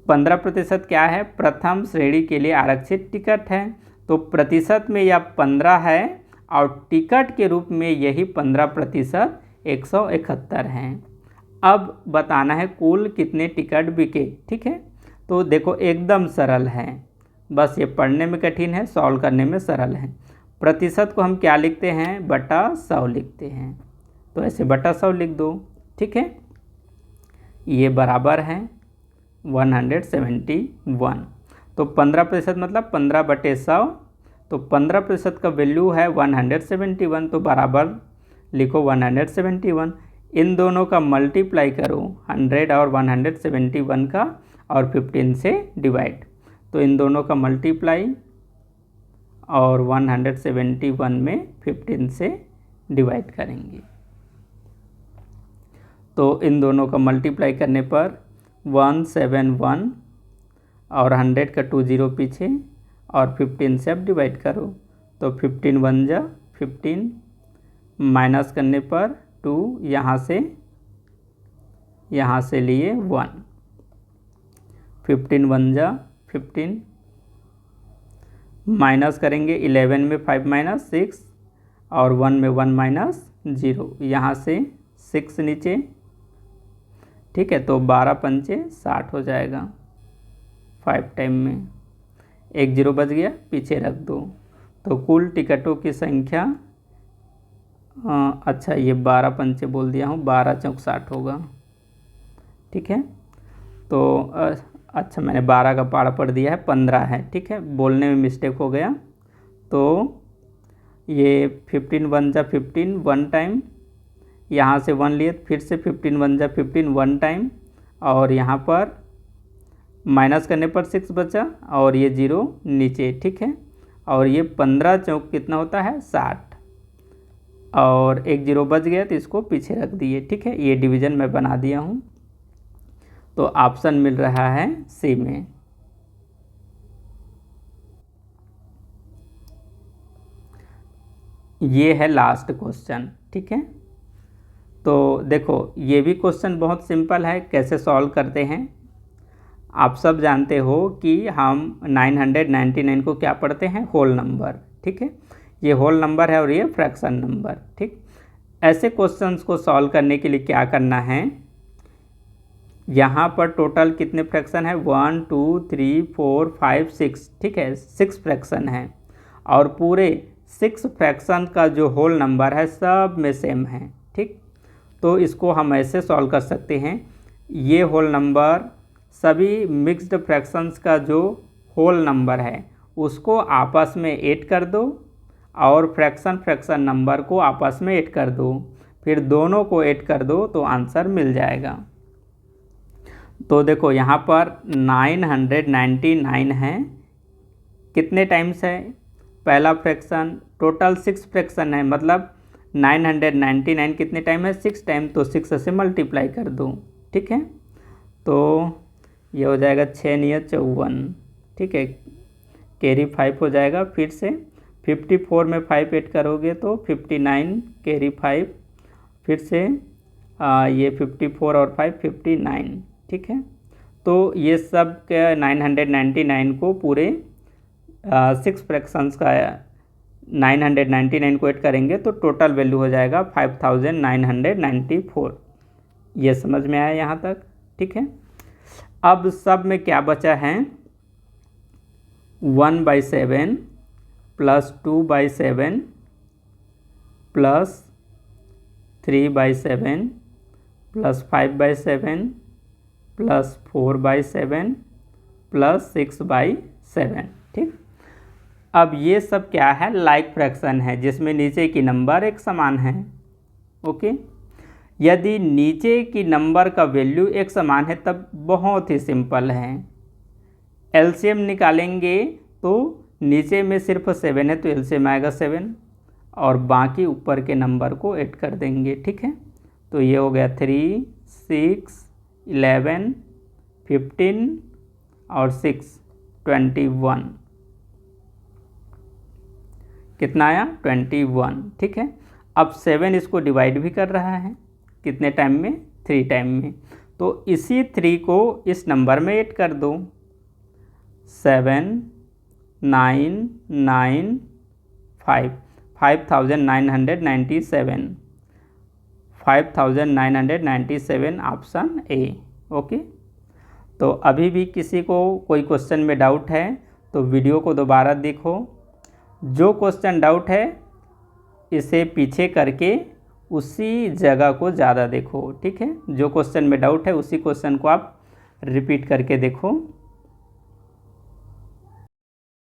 15% क्या है? प्रथम श्रेणी के लिए आरक्षित टिकट है, तो प्रतिशत में यह 15 है और टिकट के रूप में यही 15% 171 हैं। अब बताना है कुल कितने टिकट बिके। ठीक है, तो देखो एकदम सरल है, बस ये पढ़ने में कठिन है, सॉल्व करने में सरल है। प्रतिशत को हम क्या लिखते हैं? बटा 100 लिखते हैं, तो ऐसे बटा 100 लिख दो। ठीक है, ये बराबर है 171। तो 15% मतलब 15/100, तो 15% का वैल्यू है 171, तो बराबर लिखो 171। इन दोनों का मल्टीप्लाई करो 100 और 171 का और 15 से डिवाइड, तो इन दोनों का मल्टीप्लाई और 171 में 15 से डिवाइड करेंगे, तो इन दोनों का मल्टीप्लाई करने पर 171 और 100 का 20 पीछे और 15 से अब डिवाइड करो, तो 15 1 जा 15, माइनस करने पर 2, यहाँ से लिए 1, 15 1 जा 15, माइनस करेंगे 11 में 5 माइनस 6 और 1 में 1 माइनस 0, यहाँ से 6 नीचे। ठीक है, तो 12 पंचे 60 हो जाएगा 5 टाइम में, एक 0 बच गया, पीछे रख दो। तो कुल टिकटों की संख्या अच्छा ये 12 पंचे बोल दिया हूँ, 12 चौक 60 होगा। ठीक है, तो अच्छा मैंने 12 का पाड़ा पढ़ दिया है, 15 है। ठीक है, बोलने में मिस्टेक हो गया, तो ये 15 1 जा 15 1 टाइम, यहाँ से 1 लिए, फिर से 15 1 जा 15 1 टाइम, और यहाँ पर माइनस करने पर 6 बचा और ये 0 नीचे। ठीक है, और ये 15 चौक कितना होता है? 60, और एक 0 बच गया तो इसको पीछे रख दिए। ठीक है, ये डिवीज़न मैं बना दिया हूँ, तो ऑप्शन मिल रहा है सी में। ये है लास्ट क्वेश्चन। ठीक है, तो देखो ये भी क्वेश्चन बहुत सिंपल है, कैसे सॉल्व करते हैं। आप सब जानते हो कि हम 999 को क्या पढ़ते हैं? Whole number. ठीक है, ये होल नंबर है और ये फ्रैक्शन नंबर। ठीक, ऐसे क्वेश्चंस को सॉल्व करने के लिए क्या करना है? यहाँ पर टोटल कितने फ्रैक्शन है? 1 2 3 4 5 6। ठीक है, 6 फ्रैक्शन है और पूरे 6 फ्रैक्शन का जो होल नंबर है सब में सेम है। ठीक, तो इसको हम ऐसे सॉल्व कर सकते हैं, ये होल नंबर सभी मिक्स्ड फ्रैक्शंस का जो होल नंबर है उसको आपस में ऐड कर दो और फ्रैक्शन नंबर को आपस में ऐड कर दो, फिर दोनों को ऐड कर दो तो आंसर मिल जाएगा। तो देखो यहाँ पर 999 है, कितने टाइम्स है? पहला फ्रैक्शन, टोटल 6 फ्रैक्शन है, मतलब 999 कितने टाइम है? 6 टाइम, तो 6 से मल्टीप्लाई कर दो। ठीक है, तो ये हो जाएगा 6 9 54। ठीक है, कैरी 5 हो जाएगा, फिर से 54 में 5 ऐड करोगे तो 59 कैरी 5, फिर से ये 54 और 5 59। ठीक है, तो ये सब के 999 को पूरे 6 फ्रैक्शंस का 999 को ऐड करेंगे तो टोटल वैल्यू हो जाएगा 5994। ये समझ में आया यहाँ तक? ठीक है। अब सब में क्या बचा है, 1/7 plus 2/7 plus 3/7 plus 5/7 plus 4/7 plus 6/7। ठीक, अब ये सब क्या है, लाइक फ्रैक्शन है जिसमें नीचे की नंबर एक समान है। ओके, यदि नीचे की नंबर का वैल्यू एक समान है तब बहुत ही सिंपल है, एलसीएम निकालेंगे तो नीचे में सिर्फ 7 है तो एलसीएम आएगा 7 और बाकी ऊपर के नंबर को ऐड कर देंगे। ठीक है, तो ये हो गया 3, 6, 11, 15 और 6, 21। कितना आया, 21। ठीक है, अब 7 इसको डिवाइड भी कर रहा है, कितने टाइम में, 3 टाइम में, तो इसी 3 को इस नंबर में ऐड कर दो, 7, 9, 9, 5, 5997, 5997 ऑप्शन ए। ओके, तो अभी भी किसी को कोई क्वेश्चन में डाउट है तो वीडियो को दोबारा देखो, जो क्वेश्चन डाउट है इसे पीछे करके उसी जगह को ज़्यादा देखो। ठीक है, जो क्वेश्चन में डाउट है उसी क्वेश्चन को आप रिपीट करके देखो।